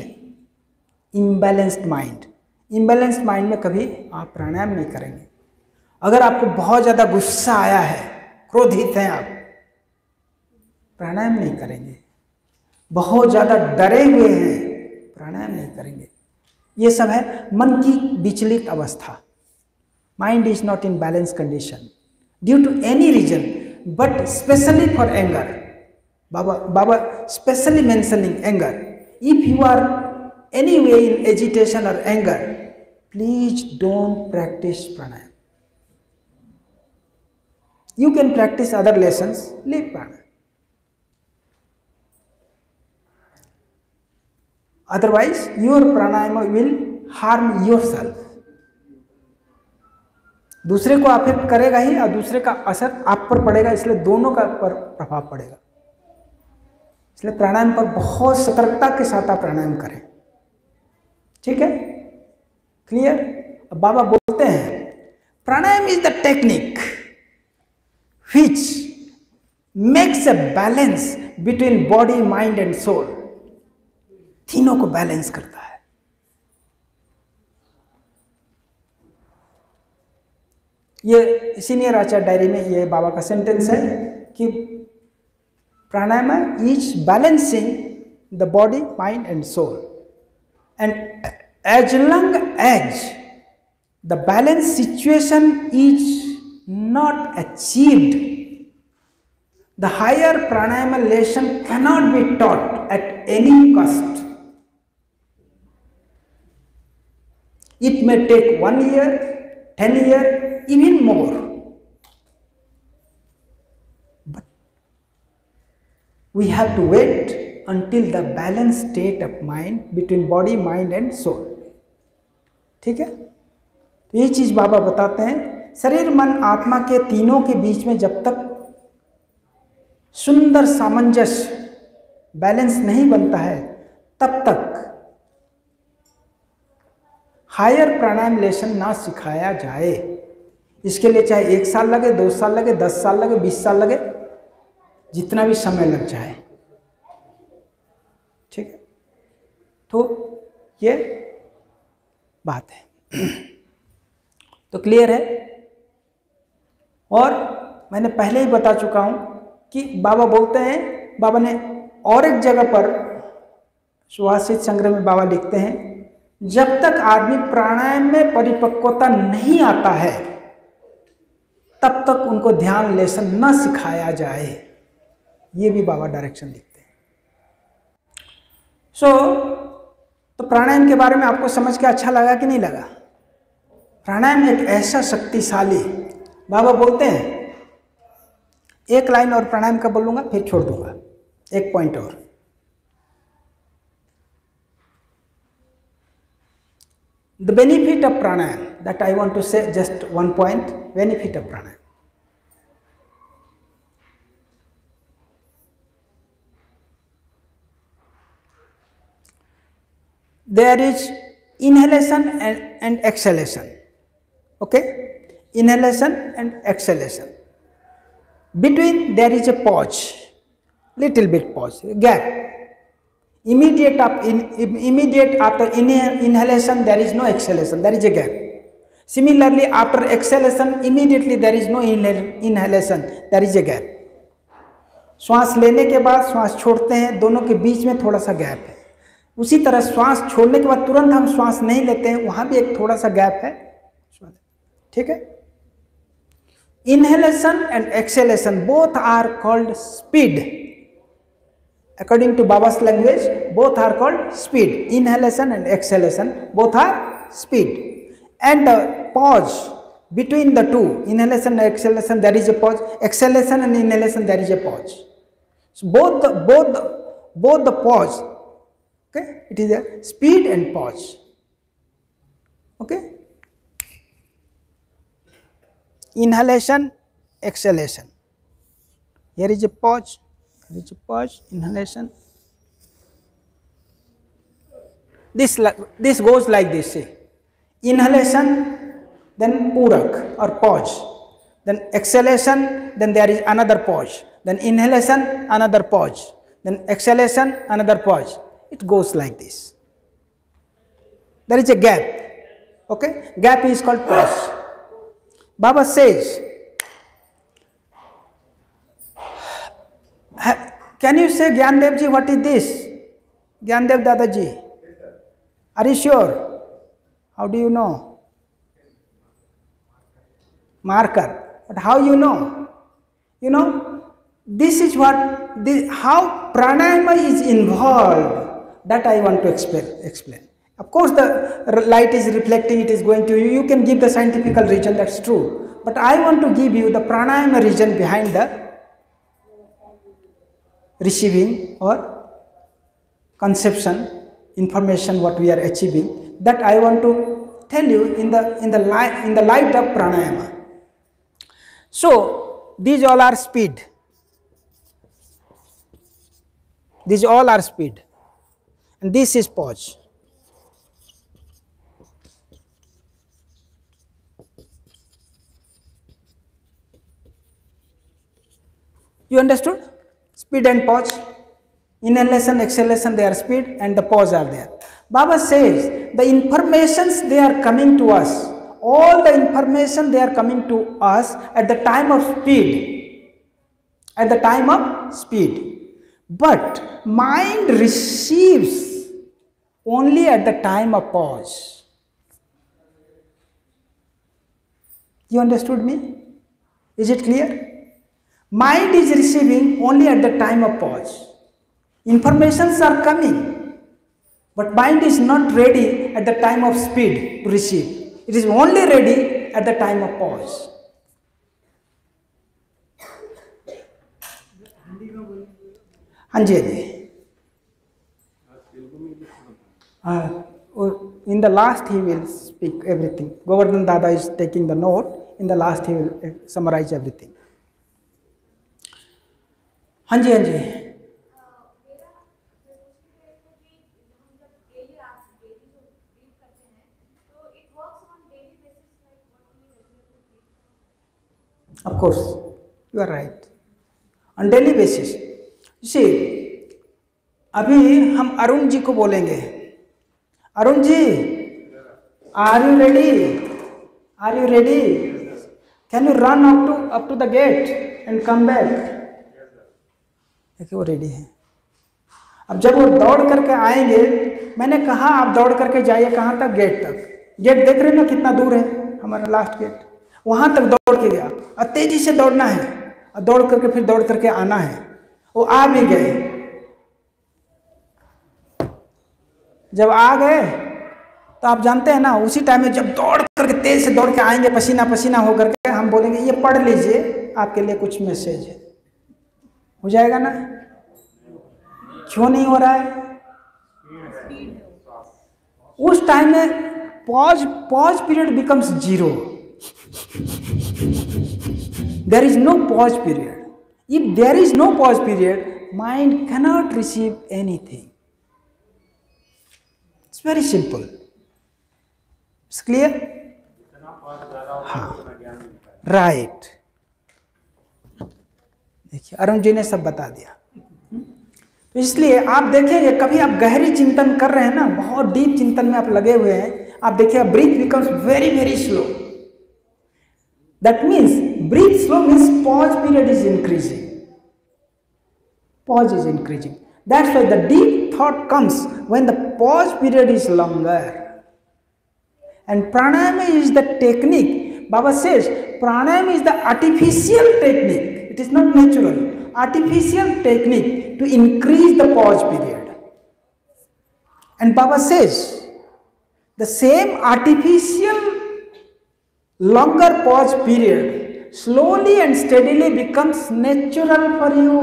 इम्बैलेंस्ड माइंड, इम्बैलेंस्ड माइंड में कभी आप प्राणायाम नहीं करेंगे. अगर आपको बहुत ज़्यादा गुस्सा आया है, क्रोधित हैं आप, प्राणायाम नहीं करेंगे. बहुत ज़्यादा डरे हुए हैं, प्राणायाम नहीं करेंगे. ये सब है मन की विचलित अवस्था. Mind is not in balance condition due to any reason, but specially for anger. Baba specially mentioning anger. If you are any way in agitation और anger, please don't practice pranayama. You can practice other lessons, leave pranayam. Otherwise, your pranayama will harm yourself. दूसरे को affect करेगा ही और दूसरे का असर आप पर पड़ेगा, इसलिए दोनों का पर प्रभाव पड़ेगा. इसलिए प्राणायाम पर बहुत सतर्कता के साथ आप प्राणायाम करें. ठीक है, क्लियर. अब बाबा बोलते हैं pranayama is the technique which makes a balance between body, mind and soul. तीनों को बैलेंस करता है. ये सीनियर आचार्य डायरी में ये बाबा का सेंटेंस है कि pranayama is balancing the body, mind and soul. And as long as the balance situation is not achieved, the higher pranayama lesson cannot be taught at any cost. It may take 1 year, 10 years, even more. But we have to wait until the balanced state of mind between body, mind and soul. ठीक है. तो ये चीज बाबा बताते हैं, शरीर, मन, आत्मा के तीनों के बीच में जब तक सुंदर सामंजस्य, बैलेंस नहीं बनता है, तब तक हायर प्राणायाम लेसन ना सिखाया जाए. इसके लिए चाहे 1 साल लगे, 2 साल लगे, 10 साल लगे, 20 साल लगे, जितना भी समय लग जाए. ठीक है. तो ये बात है। तो क्लियर है। और मैंने पहले ही बता चुका हूं कि बाबा बोलते हैं, बाबा ने और एक जगह पर सुभाषित संग्रह में बाबा लिखते हैं, जब तक आदमी प्राणायाम में परिपक्वता नहीं आता है तब तक उनको ध्यान लेसन न सिखाया जाए। ये भी बाबा डायरेक्शन लिखते हैं। तो प्राणायाम के बारे में आपको समझ के अच्छा लगा कि नहीं लगा? प्राणायाम एक ऐसा शक्तिशाली, बाबा बोलते हैं, एक लाइन और प्राणायाम का बोलूंगा फिर छोड़ दूंगा, एक पॉइंट और। The benefit of pranayam that I want to say, just one point, benefit of pranayam. There is inhalation and exhalation. Okay, inhalation and exhalation. Between there is a pause, little bit pause, gap. Immediate after inhalation there is no exhalation, there is a gap. Similarly, after exhalation immediately there is no inhalation, there is a gap. श्वास लेने के बाद श्वास छोड़ते हैं, दोनों के बीच में थोड़ा सा गैप है। उसी तरह श्वास छोड़ने के बाद तुरंत हम श्वास नहीं लेते हैं, वहां भी एक थोड़ा सा गैप है। ठीक है। Inhalation and exhalation both are called speed. According to Baba's language, both are called speed. Inhalation and exhalation both are speed. And pause between the two, inhalation and exhalation, there is a pause. Exhalation and inhalation, there is a pause. So both the pause. Okay, it is a speed and pause. Okay. Inhalation, exhalation. Here is a pause. Here is a pause. Inhalation. This goes like this. See. Inhalation, then purak or pause. Then exhalation, then there is another pause. Then inhalation, another pause. Then exhalation, another pause. It goes like this. There is a gap. Okay, gap is called pause. Baba says, can you say, Gyandev ji, what is this? Gyandev Dadaji, are you sure? How do you know? Marker. But how you know? You know, this is what, how pranayama is involved, that I want to explain. Of course, the light is reflecting, it is going to you. You can give the scientific reason, that's true. But I want to give you the pranayama reason behind the receiving or conception, information what we are achieving. That I want to tell you in the light of pranayama. So these all are speed. These all are speed, and this is pause. You understood? Speed and pause. Inhalation, exhalation, they are speed, and the pause are there. Baba says the informations they are coming to us, all the information they are coming to us at the time of speed. At the time of speed. But mind receives only at the time of pause. You understood me? Is it clear? Mind is receiving only at the time of pause. Informations are coming, but mind is not ready at the time of speed to receive. It is only ready at the time of pause. हाँ जी in the last he will speak everything. Govardhan Dada is taking the note. In the last he will summarize everything. हाँ जी Of course, you are right. On daily basis. See, अभी हम अरुण जी को बोलेंगे, Arun ji Are you ready? Are you ready? Can you run up to the gate and come back? देखिए वो ready है। अब जब वो दौड़ करके आएंगे, मैंने कहा आप दौड़ करके जाइए कहाँ तक? गेट तक। गेट देख रहे हैं ना कितना दूर है हमारा लास्ट गेट, वहां तक दौड़ के गया और तेजी से दौड़ना है और दौड़ करके फिर दौड़ करके आना है। वो आ भी गए। जब आ गए तो आप जानते हैं ना, उसी टाइम में जब दौड़ करके तेज से दौड़ के आएंगे पसीना पसीना हो करके, हम बोलेंगे ये पढ़ लीजिए आपके लिए कुछ मैसेज है। हो जाएगा ना? क्यों नहीं हो रहा है? उस टाइम में pause period becomes 0. There is no pause period. If there is no pause period, mind cannot receive anything. It's very simple. It's clear? हाँ, right. देखिए अरुण जी ने सब बता दिया। तो इसलिए आप देखेंगे कभी आप गहरी चिंतन कर रहे हैं ना, बहुत डीप चिंतन में आप लगे हुए हैं, आप देखिए breath becomes very very slow. That means breath slow means pause period is increasing, pause is increasing. That's why the deep thought comes when the pause period is longer. And pranayama is the technique. Baba says pranayama is the artificial technique. It is not natural. Artificial technique to increase the pause period. And Baba says the same artificial longer pause period slowly and steadily becomes natural for you.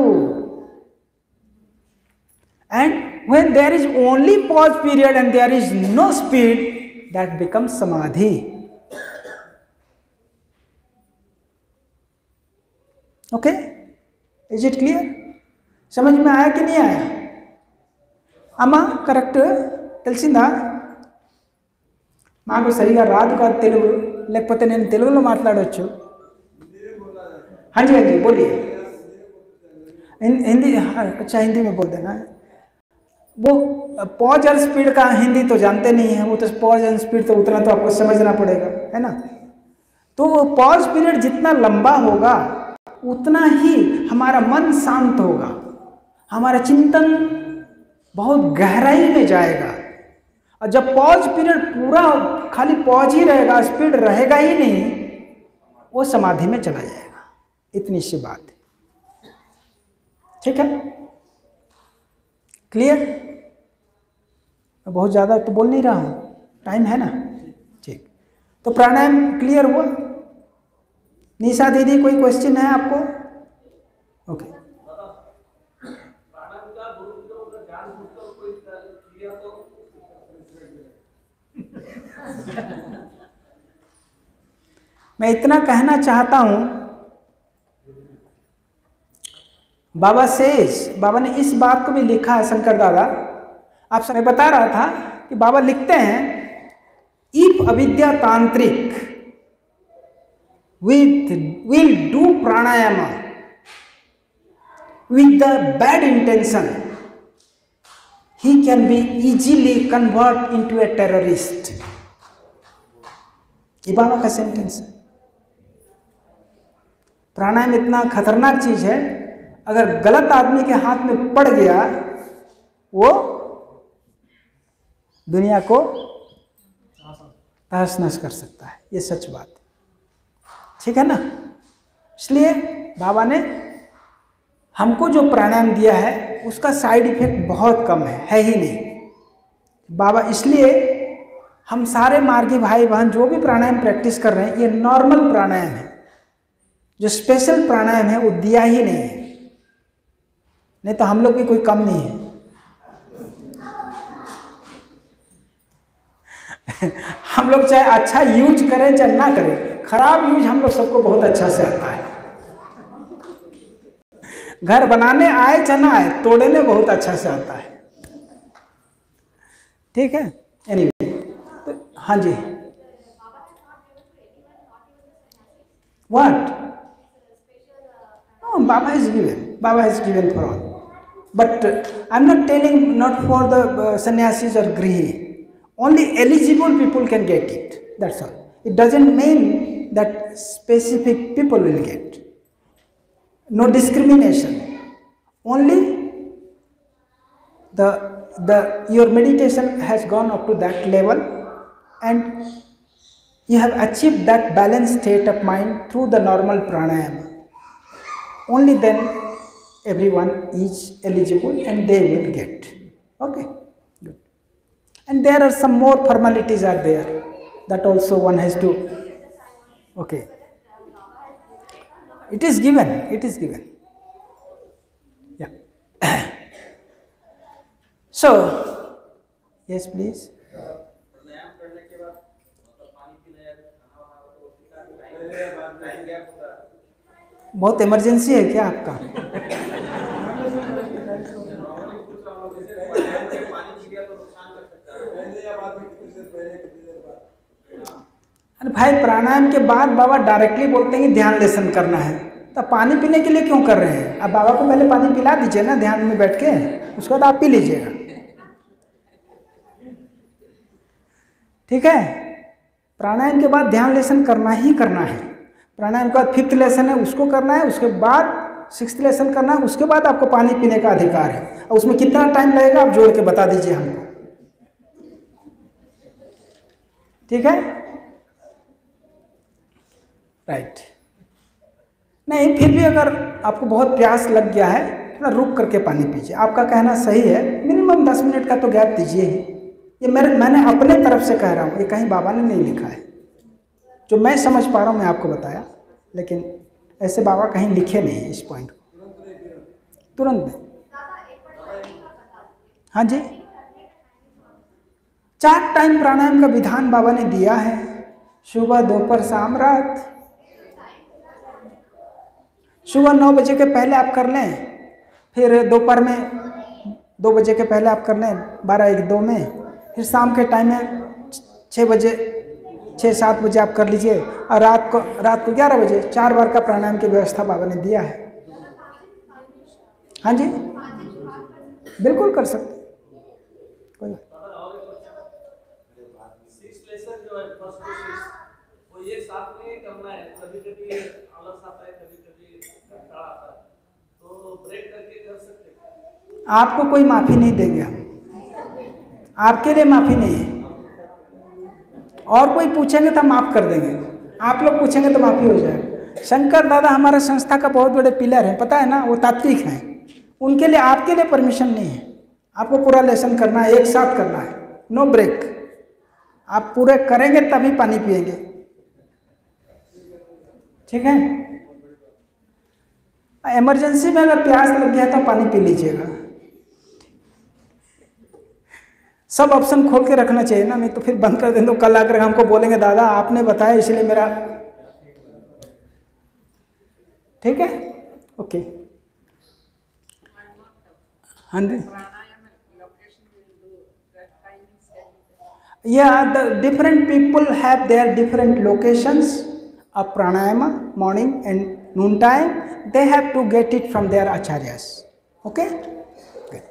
And when there is only pause period and there is no speed, that becomes samadhi. Okay? Is it clear? समझ में आया कि नहीं आया? అమ్మా correct తెలిసిందా? మాకు సరిగా రాదు కాదు తెలుగు, లేకపోతే నేను తెలుగులో మాట్లాడవచ్చు. हाँ जी हाँ जी बोलिए. हिंदी? अच्छा हिंदी में बोल देना. वो पॉज और स्पीड का हिंदी तो जानते नहीं है, वो तो पॉज एंड स्पीड तो उतना तो आपको समझना पड़ेगा, है ना? तो पॉज पीरियड जितना लंबा होगा उतना ही हमारा मन शांत होगा, हमारा चिंतन बहुत गहराई में जाएगा। और जब पॉज पीरियड पूरा खाली पॉज ही रहेगा, स्पीड रहेगा ही नहीं, वो समाधि में चला जाएगा। इतनी सी बात है, ठीक है? क्लियर? मैं बहुत ज़्यादा तो बोल नहीं रहा हूँ, टाइम है ना? ठीक। तो प्राणायाम क्लियर हुआ? निशा दीदी कोई क्वेश्चन है आपको? ओके। मैं इतना कहना चाहता हूँ, बाबा बाबा ने इस बात को भी लिखा है, शंकर दादा आप समय बता रहा था कि बाबा लिखते हैं, इफ अविद्या तांत्रिक will do pranayama with the bad intention, he can be easily convert into a terrorist. ये बाबा का सेंटेंस है। प्राणायाम इतना खतरनाक चीज है, अगर गलत आदमी के हाथ में पड़ गया वो दुनिया को तहस नहस कर सकता है। ये सच बात है, ठीक है ना? इसलिए बाबा ने हमको जो प्राणायाम दिया है उसका साइड इफेक्ट बहुत कम है ही नहीं। बाबा इसलिए हम सारे मार्गी भाई बहन जो भी प्राणायाम प्रैक्टिस कर रहे हैं, ये नॉर्मल प्राणायाम है, जो स्पेशल प्राणायाम है वो दिया ही नहीं है। नहीं तो हम लोग की कोई कम नहीं है। हम लोग चाहे अच्छा यूज करें चाहे ना करें, खराब यूज हम लोग सबको बहुत अच्छा से आता है। घर बनाने आए चाहे ना आए, तोड़ने बहुत अच्छा से आता है, ठीक है? एनीवे, तो हाँ जी, what? Baba has given for all, but I'm not telling not for the sannyasis or grihi, Only eligible people can get it. That's all. It doesn't mean that specific people will get. No discrimination. Only your meditation has gone up to that level, and you have achieved that balanced state of mind through the normal pranayama. Only then everyone is eligible and they will get. Okay, good. And there are some more formalities are there that also one has to. Okay, it is given. It is given. Yeah. So, yes, please. बहुत emergency है क्या आपका? अरे भाई, प्राणायाम के बाद बाबा directly बोलते हैं कि ध्यान लेसन करना है, तो पानी पीने के लिए क्यों कर रहे हैं? अब बाबा को पहले पानी पिला दीजिए ना ध्यान में बैठ के, उसके बाद आप पी लीजिएगा। ठीक है, प्राणायाम के बाद ध्यान लेसन करना ही करना है। प्राणायाम के बाद 5th लेसन है उसको करना है, उसके बाद 6th लेसन करना है, उसके बाद आपको पानी पीने का अधिकार है। और उसमें कितना टाइम लगेगा आप जोड़ के बता दीजिए हमको। ठीक है, राइट। नहीं, फिर भी अगर आपको बहुत प्यास लग गया है, थोड़ा रुक करके पानी पीजिए। आपका कहना सही है, मिनिमम 10 मिनट का तो गैप दीजिए ही। ये मैंने अपने तरफ से कह रहा हूँ, ये कहीं बाबा ने नहीं लिखा है। जो मैं समझ पा रहा हूँ मैं आपको बताया, लेकिन ऐसे बाबा कहीं लिखे नहीं इस पॉइंट को। तुरंत नहीं। हाँ जी, 4 टाइम प्राणायाम का विधान बाबा ने दिया है, सुबह, दोपहर, शाम, रात। सुबह 9 बजे के पहले आप कर लें, फिर दोपहर में 2 बजे के पहले आप कर लें 12-1-2 में, फिर शाम के टाइम में 6 बजे 6-7 बजे आप कर लीजिए, और रात को 11 बजे 4 बार का प्राणायाम की व्यवस्था बाबा ने दिया है। हाँ जी, बिल्कुल कर सकते, कोई एक साथ में करना है। कभी-कभी आलस आता है, कभी-कभी कंटाळा आता है, तो ब्रेक करके कर सकते हैं। आपको कोई माफी नहीं देंगे हम, आपके लिए माफी नहीं है। और कोई पूछेंगे तो हम माफ कर देंगे, आप लोग पूछेंगे तो माफी हो जाएगा। शंकर दादा हमारे संस्था का बहुत बड़े पिलर है, पता है ना, वो तात्विक हैं। उनके लिए, आपके लिए परमिशन नहीं है। आपको पूरा लेसन करना है, एक साथ करना है, नो ब्रेक। आप पूरे करेंगे तभी पानी पिएंगे। ठीक है, इमरजेंसी में अगर प्यास लग गया तो पानी पी लीजिएगा। सब ऑप्शन खोल के रखना चाहिए ना, नहीं तो फिर बंद कर दें तो कल आकर हमको बोलेंगे दादा आपने बताया इसलिए मेरा। ठीक है, ओके। हाँ जी, yeah, the different people have their different locations of pranayama, morning and noon time. They have to get it from their acharyas. Okay, good.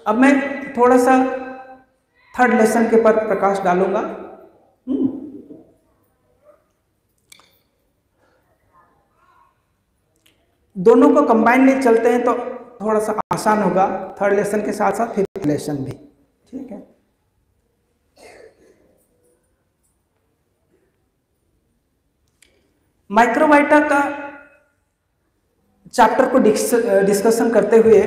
अब मैं थोड़ा सा 3rd लेसन के पर प्रकाश डालूंगा। दोनों को कंबाइनली चलते हैं तो थोड़ा सा आसान होगा, 3rd लेसन के साथ साथ 5th लेसन भी। ठीक है, माइक्रोबाइटा का चैप्टर को डिस्कशन करते हुए,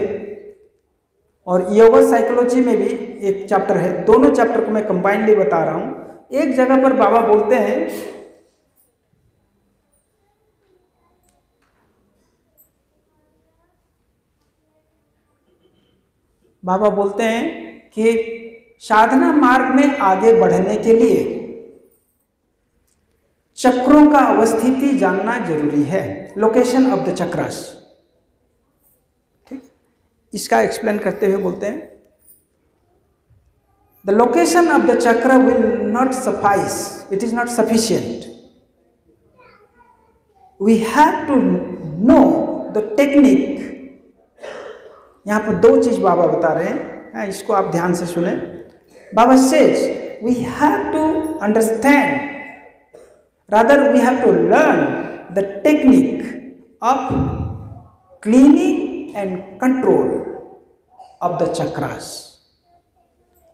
और योगा साइकोलॉजी में भी एक चैप्टर है, दोनों चैप्टर को मैं कंबाइनली बता रहा हूं। एक जगह पर बाबा बोलते हैं, बाबा बोलते हैं कि साधना मार्ग में आगे बढ़ने के लिए चक्रों का अवस्थिति जानना जरूरी है, लोकेशन ऑफ द चक्रास। इसका एक्सप्लेन करते हुए बोलते हैं, the location of the chakra will not suffice, it is not sufficient, we have to know the technique. यहां पर दो चीज बाबा बता रहे हैं, इसको आप ध्यान से सुने। Baba says we have to understand, rather we have to learn the technique of cleaning and control of the chakras.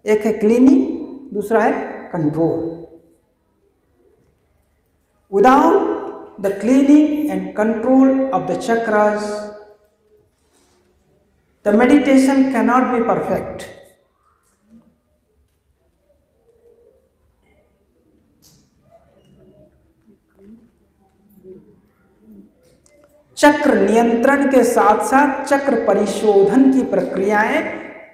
एक है cleaning, दूसरा है control. Without the cleaning and control of the chakras, the meditation cannot be perfect. चक्र नियंत्रण के साथ साथ चक्र परिशोधन की प्रक्रियाएं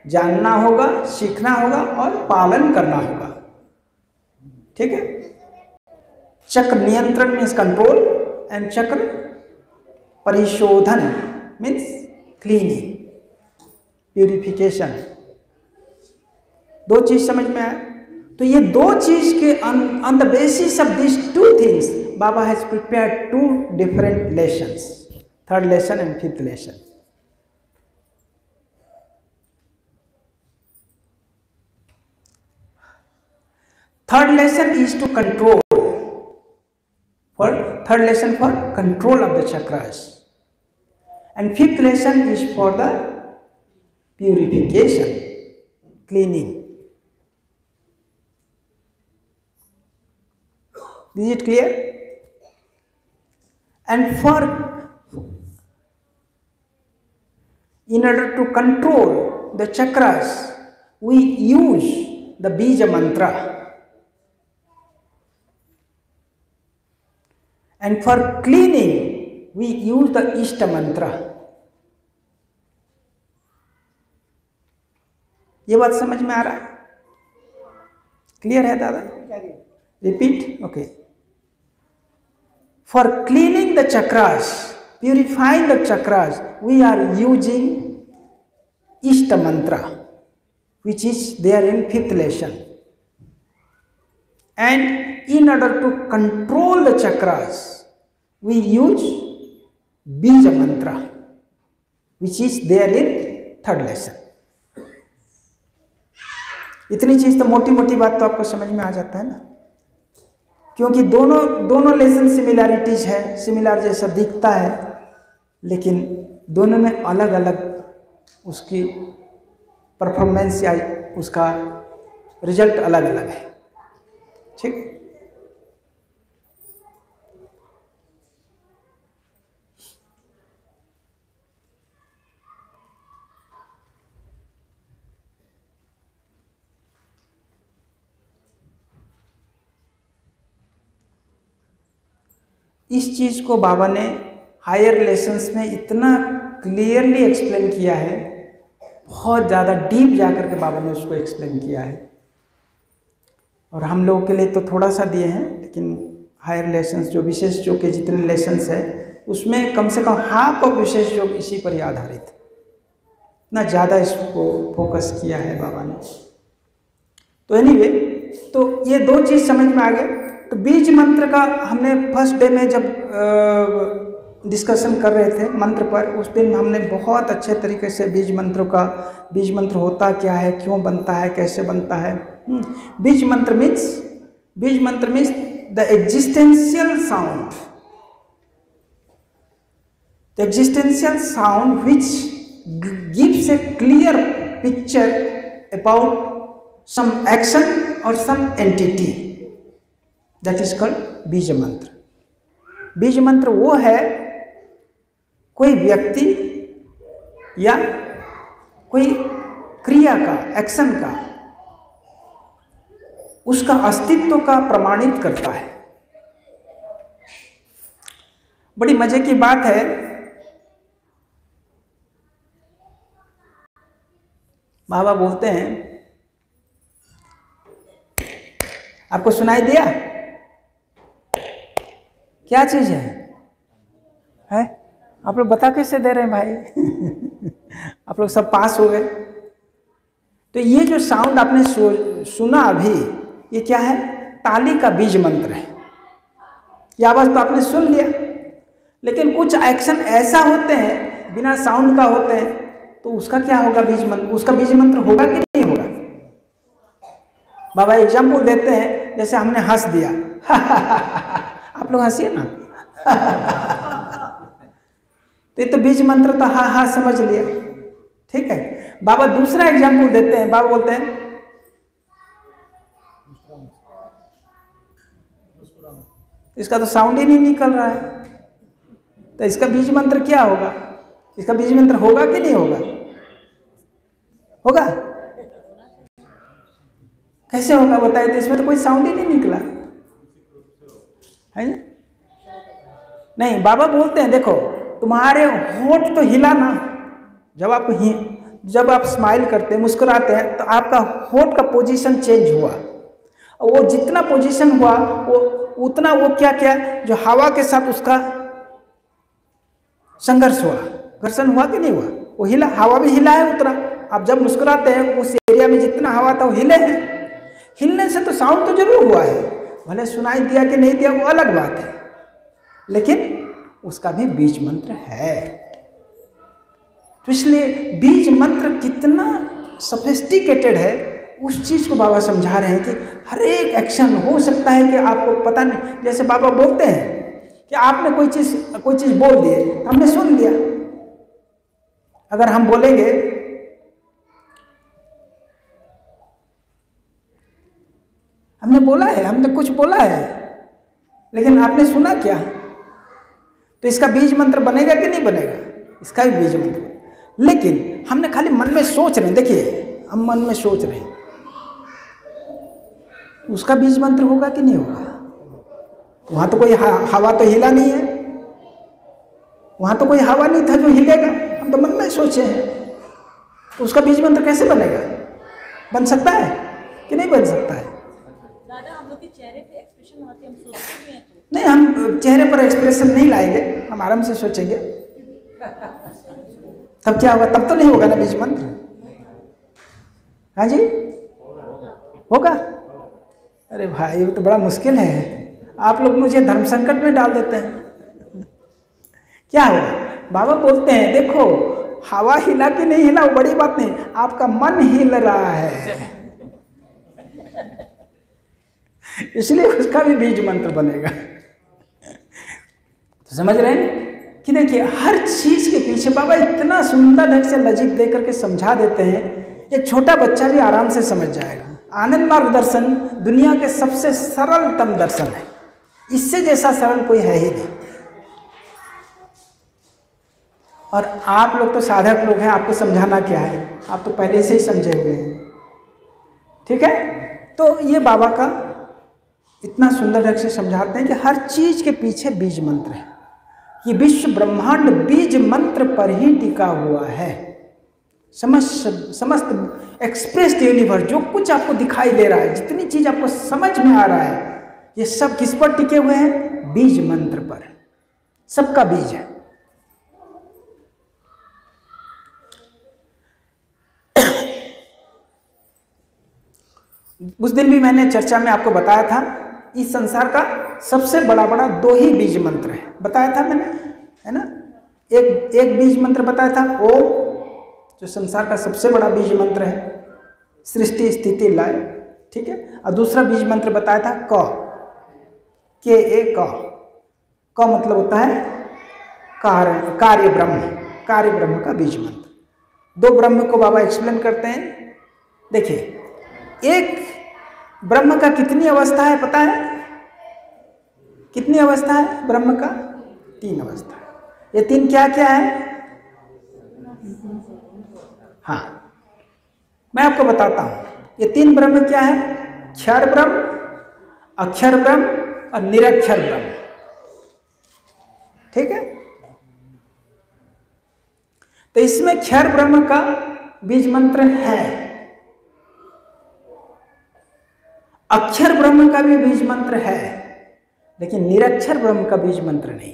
जानना होगा, सीखना होगा और पालन करना होगा। ठीक है, चक्र नियंत्रण मीन्स कंट्रोल एंड चक्र परिशोधन मीन्स क्लीनिंग, प्यूरिफिकेशन। दो चीज समझ में आया? तो ये दो चीज के on the basis of this two things Baba has prepared two different lessons, third lesson and fifth lesson. Third lesson is to control, third lesson for control of the chakras, and fifth lesson is for the purification, cleaning. Is it clear? And in order to control the chakras, we use the Bija mantra, and for cleaning we use the Ishta mantra. ये बात समझ में आ रहा है? Clear है दादा? Repeat, okay. For cleaning the chakras, purifying the chakras, we are using Ishta mantra, which is there in fifth lesson. And in order to control the chakras, we use Bija mantra, which is there in third lesson. इतनी चीज तो मोटी मोटी बात तो आपको समझ में आ जाता है ना, क्योंकि दोनों लेसन सिमिलैरिटीज है, सिमिलर जैसा दिखता है, लेकिन दोनों में अलग अलग उसकी परफॉर्मेंस या उसका रिजल्ट अलग अलग है। ठीक, इस चीज को बाबा ने हायर लेसन्स में इतना क्लियरली एक्सप्लेन किया है, बहुत ज़्यादा डीप जाकर के बाबा ने उसको एक्सप्लेन किया है, और हम लोगों के लिए तो थोड़ा सा दिए हैं, लेकिन हायर लेसन्स जो विशेष योग के जितने लेसन्स है उसमें कम से कम हाफ ऑफ विशेष योग इसी पर ही आधारित है। इतना ज़्यादा इसको फोकस किया है बाबा ने। तो एनीवे, तो ये दो चीज़ समझ में आ गए। तो बीज मंत्र का हमने फर्स्ट डे में जब डिस्कशन कर रहे थे मंत्र पर, उस दिन हमने बहुत अच्छे तरीके से बीज मंत्र होता क्या है, क्यों बनता है, कैसे बनता है। बीज मंत्र means the existential sound which gives a clear picture about some action or some entity, that is called बीज मंत्र। बीज मंत्र वो है कोई व्यक्ति या कोई क्रिया का, एक्शन का, उसका अस्तित्व का प्रमाणित करता है। बड़ी मजे की बात है, बाबा बोलते हैं, आपको सुनाई दिया क्या चीज है? आप लोग बता कैसे दे रहे हैं भाई? आप लोग सब पास हो गए। तो ये जो साउंड आपने सुना अभी, ये क्या है? ताली का बीज मंत्र है। ये आवाज तो आपने सुन लिया, लेकिन कुछ एक्शन ऐसा होते हैं बिना साउंड का होते हैं, तो उसका क्या होगा? बीज मंत्र, उसका बीज मंत्र होगा कि नहीं होगा? बाबा एग्जाम्पल देते हैं, जैसे हमने हंस दिया आप लोग हंसिए ना तो ये तो बीज मंत्र तो हा हा समझ लिया, ठीक है। बाबा दूसरा एग्जाम्पल देते हैं, बाबा बोलते हैं इसका तो साउंड ही नहीं निकल रहा है, तो इसका बीज मंत्र क्या होगा? इसका बीज मंत्र होगा कि नहीं होगा? होगा? कैसे होगा बताइए? तो इसमें तो कोई साउंड ही नहीं निकला है। नहीं, बाबा बोलते हैं देखो तुम्हारे होठ तो हिला ना, जब आप स्माइल करते हैं, मुस्कुराते हैं, तो आपका होठ का पोजीशन चेंज हुआ, और वो जितना पोजीशन हुआ वो उतना वो क्या क्या जो हवा के साथ उसका संघर्ष हुआ, घर्षण हुआ कि नहीं हुआ? वो हिला, हवा भी हिला है उतना। आप जब मुस्कुराते हैं उस एरिया में जितना हवा था वो हिले है, हिलने से तो साउंड तो जरूर हुआ है, भले सुनाई दिया कि नहीं दिया वो अलग बात है, लेकिन उसका भी बीज मंत्र है। तो इसलिए बीज मंत्र कितना सोफिस्टिकेटेड है, उस चीज को बाबा समझा रहे हैं कि हर एक एक्शन हो सकता है कि आपको पता नहीं। जैसे बाबा बोलते हैं कि आपने कोई चीज बोल दिए, हमने सुन लिया। अगर हम बोलेंगे हमने बोला है, हमने कुछ बोला है, लेकिन आपने सुना क्या? तो इसका बीज मंत्र बनेगा कि नहीं बनेगा? इसका भी बीज मंत्र। लेकिन हमने खाली मन में सोच रहे हैं, देखिए हम मन में सोच रहे हैं, उसका बीज मंत्र होगा कि नहीं होगा? वहां तो कोई हवा तो हिला नहीं है, वहां तो कोई हवा नहीं था जो हिलेगा, हम तो मन में सोचे हैं, तो उसका बीज मंत्र कैसे बनेगा? बन सकता है कि नहीं बन सकता है? दादा, हम लोग के चेहरे पे एक्सप्रेशन आते हैं, हम सोचते हैं तो नहीं, हम चेहरे पर एक्सप्रेशन नहीं लाएंगे, हम आराम से सोचेंगे, तब क्या होगा? तब तो नहीं होगा ना बीज मंत्र। हाँ जी, होगा? अरे भाई ये तो बड़ा मुश्किल है, आप लोग मुझे धर्म संकट में डाल देते हैं। क्या होगा? बाबा बोलते हैं देखो हवा हिला कि नहीं हिला वो बड़ी बात नहीं, आपका मन हिल रहा है, इसलिए उसका भी बीज मंत्र बनेगा। तो समझ रहे हैं कि देखिए हर चीज के पीछे बाबा इतना सुंदर ढंग से लॉजिक देकर के समझा देते हैं, एक छोटा बच्चा भी आराम से समझ जाएगा। आनंद मार्ग दर्शन दुनिया के सबसे सरलतम दर्शन है, इससे जैसा सरल कोई है ही नहीं। और आप लोग तो साधक लोग हैं, आपको समझाना क्या है, आप तो पहले से ही समझे हुए हैं, ठीक है। तो ये बाबा का इतना सुंदर ढंग से समझाते हैं कि हर चीज के पीछे बीज मंत्र है। ये विश्व ब्रह्मांड बीज मंत्र पर ही टिका हुआ है। समस्त एक्सप्रेस्ड यूनिवर्स, जो कुछ आपको दिखाई दे रहा है, जितनी चीज आपको समझ में आ रहा है, ये सब किस पर टिके हुए हैं? बीज मंत्र पर। सबका बीज है। उस दिन भी मैंने चर्चा में आपको बताया था, इस संसार का सबसे बड़ा दो ही बीज मंत्र है, बताया था मैंने, है ना। एक बीज मंत्र बताया था ओम, जो संसार का सबसे बड़ा बीज मंत्र है, सृष्टि स्थिति लय, ठीक है। और दूसरा बीज मंत्र बताया था क मतलब होता है कार्य ब्रह्म का बीज मंत्र। दो ब्रह्म को बाबा एक्सप्लेन करते हैं। देखिए एक ब्रह्म का कितनी अवस्था है पता है? कितनी अवस्था है ब्रह्म का? 3 अवस्था। ये 3 क्या क्या है? हाँ, मैं आपको बताता हूं। ये 3 ब्रह्म क्या है? क्षर ब्रह्म, अक्षर ब्रह्म और निरक्षर ब्रह्म, ठीक है। तो इसमें क्षर ब्रह्म का बीज मंत्र है, अक्षर ब्रह्म का भी बीज मंत्र है, लेकिन निरक्षर ब्रह्म का बीज मंत्र नहीं।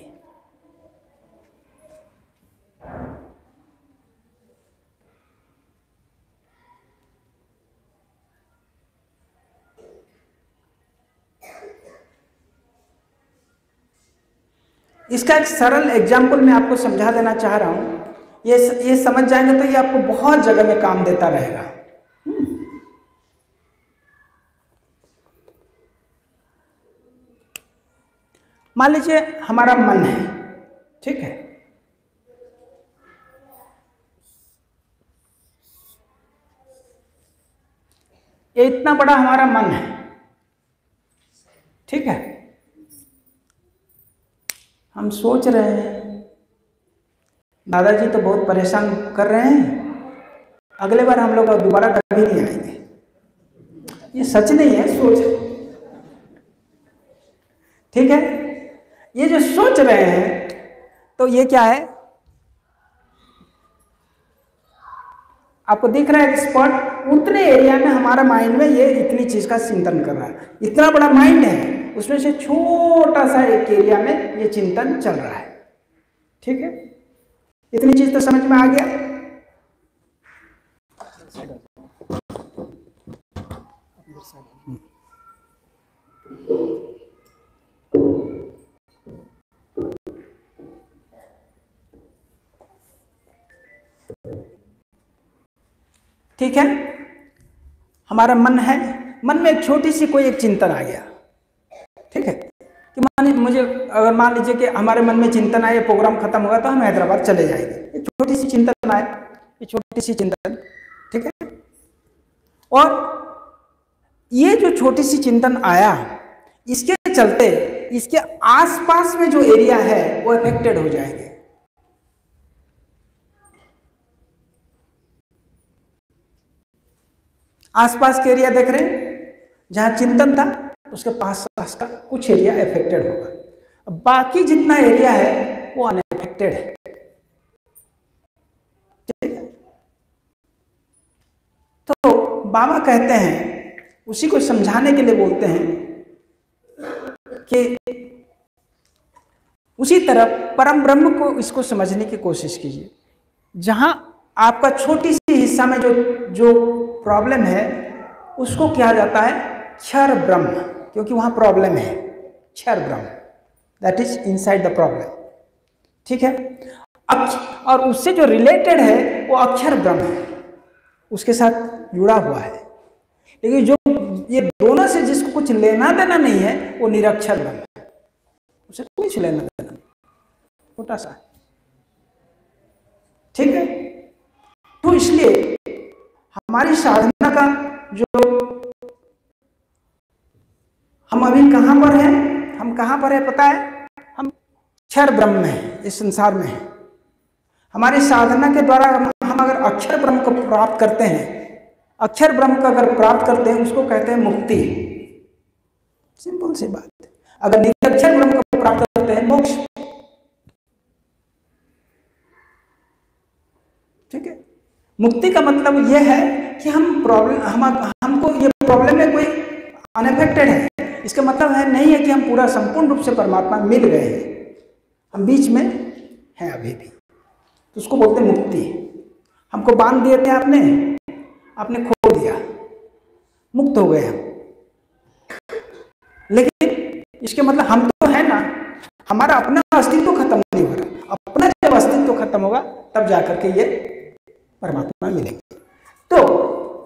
इसका एक सरल एग्जाम्पल मैं आपको समझा देना चाह रहा हूं, ये समझ जाएंगे तो ये आपको बहुत जगह में काम देता रहेगा। मान लीजिए हमारा मन है, ठीक है, ये इतना बड़ा हमारा मन है, ठीक है। हम सोच रहे हैं दादाजी तो बहुत परेशान कर रहे हैं, अगले बार हम लोग दोबारा कभी नहीं आएंगे। ये सच नहीं है, सोच, ठीक है। ये जो सोच रहे हैं तो ये क्या है, आपको दिख रहा है स्पॉट, उतने एरिया में हमारा माइंड में ये इतनी चीज का चिंतन कर रहा है। इतना बड़ा माइंड है, उसमें से छोटा सा एक एरिया में ये चिंतन चल रहा है, ठीक है। इतनी चीज तो समझ में आ गया। ठीक है, हमारा मन है, मन में एक छोटी सी कोई एक चिंतन आ गया, ठीक है, कि अगर मान लीजिए कि हमारे मन में चिंतन आए, प्रोग्राम खत्म होगा तो हम हैदराबाद चले जाएंगे। ये छोटी सी चिंतन आए, ये छोटी सी चिंतन, ठीक है। और ये जो छोटी सी चिंतन आया, इसके चलते इसके आसपास में जो एरिया है वो अफेक्टेड हो जाएंगे। आसपास के एरिया देख रहे हैं, जहां चिंतन था उसके पास का कुछ एरिया अफेक्टेड होगा, अब बाकी जितना एरिया है वो अनअफेक्टेड है, ठीक है। तो बाबा कहते हैं, उसी को समझाने के लिए बोलते हैं कि उसी तरह परम ब्रह्म को इसको समझने की कोशिश कीजिए। जहां आपका छोटी सी हिस्सा में जो प्रॉब्लम है उसको क्या जाता है क्षर ब्रह्म, क्योंकि वहां प्रॉब्लम है, क्षर ब्रह्म, that is inside the problem, ठीक है। और उससे जो रिलेटेड है वो अक्षर ब्रह्म है, उसके साथ जुड़ा हुआ है। लेकिन जो ये दोनों से जिसको कुछ लेना देना नहीं है वो निरक्षर ब्रह्म है, उसे कुछ लेना देना, छोटा सा, ठीक है। तो इसलिए हमारी साधना का जो हम अभी कहां पर हैं, हम कहां पर है पता है, हम क्षर ब्रह्म में हैं, इस संसार में हैं। हमारी साधना के द्वारा हम अगर अक्षर ब्रह्म को प्राप्त करते हैं, अक्षर ब्रह्म को अगर प्राप्त करते हैं उसको कहते हैं मुक्ति, सिंपल सी बात है। अगर निरक्षर ब्रह्म को प्राप्त करते हैं मोक्ष, ठीक है। मुक्ति का मतलब यह है कि हमको ये प्रॉब्लम में कोई अनअफेक्टेड है, इसका मतलब है नहीं है कि हम पूरा संपूर्ण रूप से परमात्मा मिल गए हैं, हम बीच में हैं अभी भी, तो उसको बोलते हैं मुक्ति। हमको बांध दिए थे आपने खो दिया, मुक्त हो गए हम। लेकिन इसके मतलब हम तो है ना, हमारा अपना अस्तित्व खत्म नहीं हो रहा, अपना जब अस्तित्व खत्म होगा तब जाकर के ये परमात्मा मिलेंगे। तो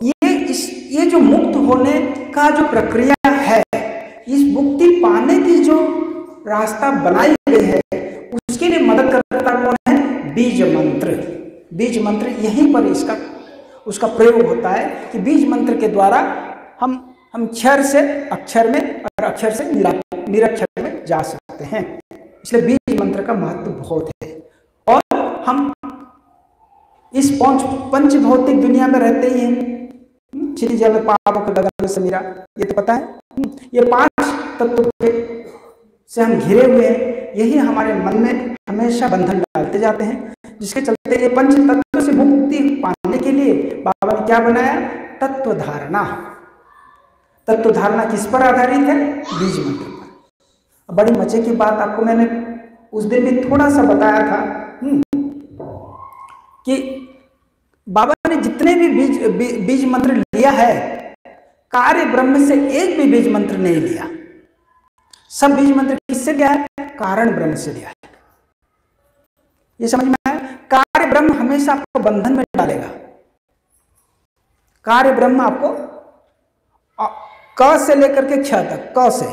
ये जो मुक्त होने का जो प्रक्रिया है, इस मुक्ति पाने की जो रास्ता बनाई गई है, उसके लिए मदद करता कौन है, बीज मंत्र। बीज मंत्र यहीं पर उसका प्रयोग होता है कि बीज मंत्र के द्वारा हम क्षर से अक्षर में और अक्षर से निरक्षर में जा सकते हैं। इसलिए बीज मंत्र का महत्व बहुत है। और हम इस पंच भौतिक दुनिया में रहते ही हैं, श्री जल पावक गगन समीरा, ये तो पता है। ये 5 तत्व से हम घिरे हुए हैं, यही हमारे मन में हमेशा बंधन डालते जाते हैं, जिसके चलते ये 5 तत्व से मुक्ति पाने के लिए बाबा ने क्या बनाया, तत्व धारणा। तत्व धारणा किस पर आधारित है, बीज मंत्र पर। बड़ी मजे की बात आपको मैंने उस दिन भी थोड़ा सा बताया था कि बाबा ने जितने भी बीज मंत्र लिया है, कार्य ब्रह्म से एक भी बीज मंत्र नहीं लिया। सब बीज मंत्र किससे लिया है, कारण ब्रह्म से लिया है। ये समझ में आया? कार्य ब्रह्म हमेशा आपको बंधन में डालेगा। कार्य ब्रह्म आपको क से लेकर के क्ष तक, क से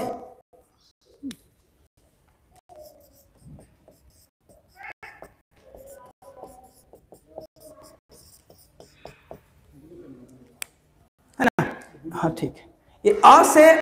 है ना? हाँ ठीक है। ये अ से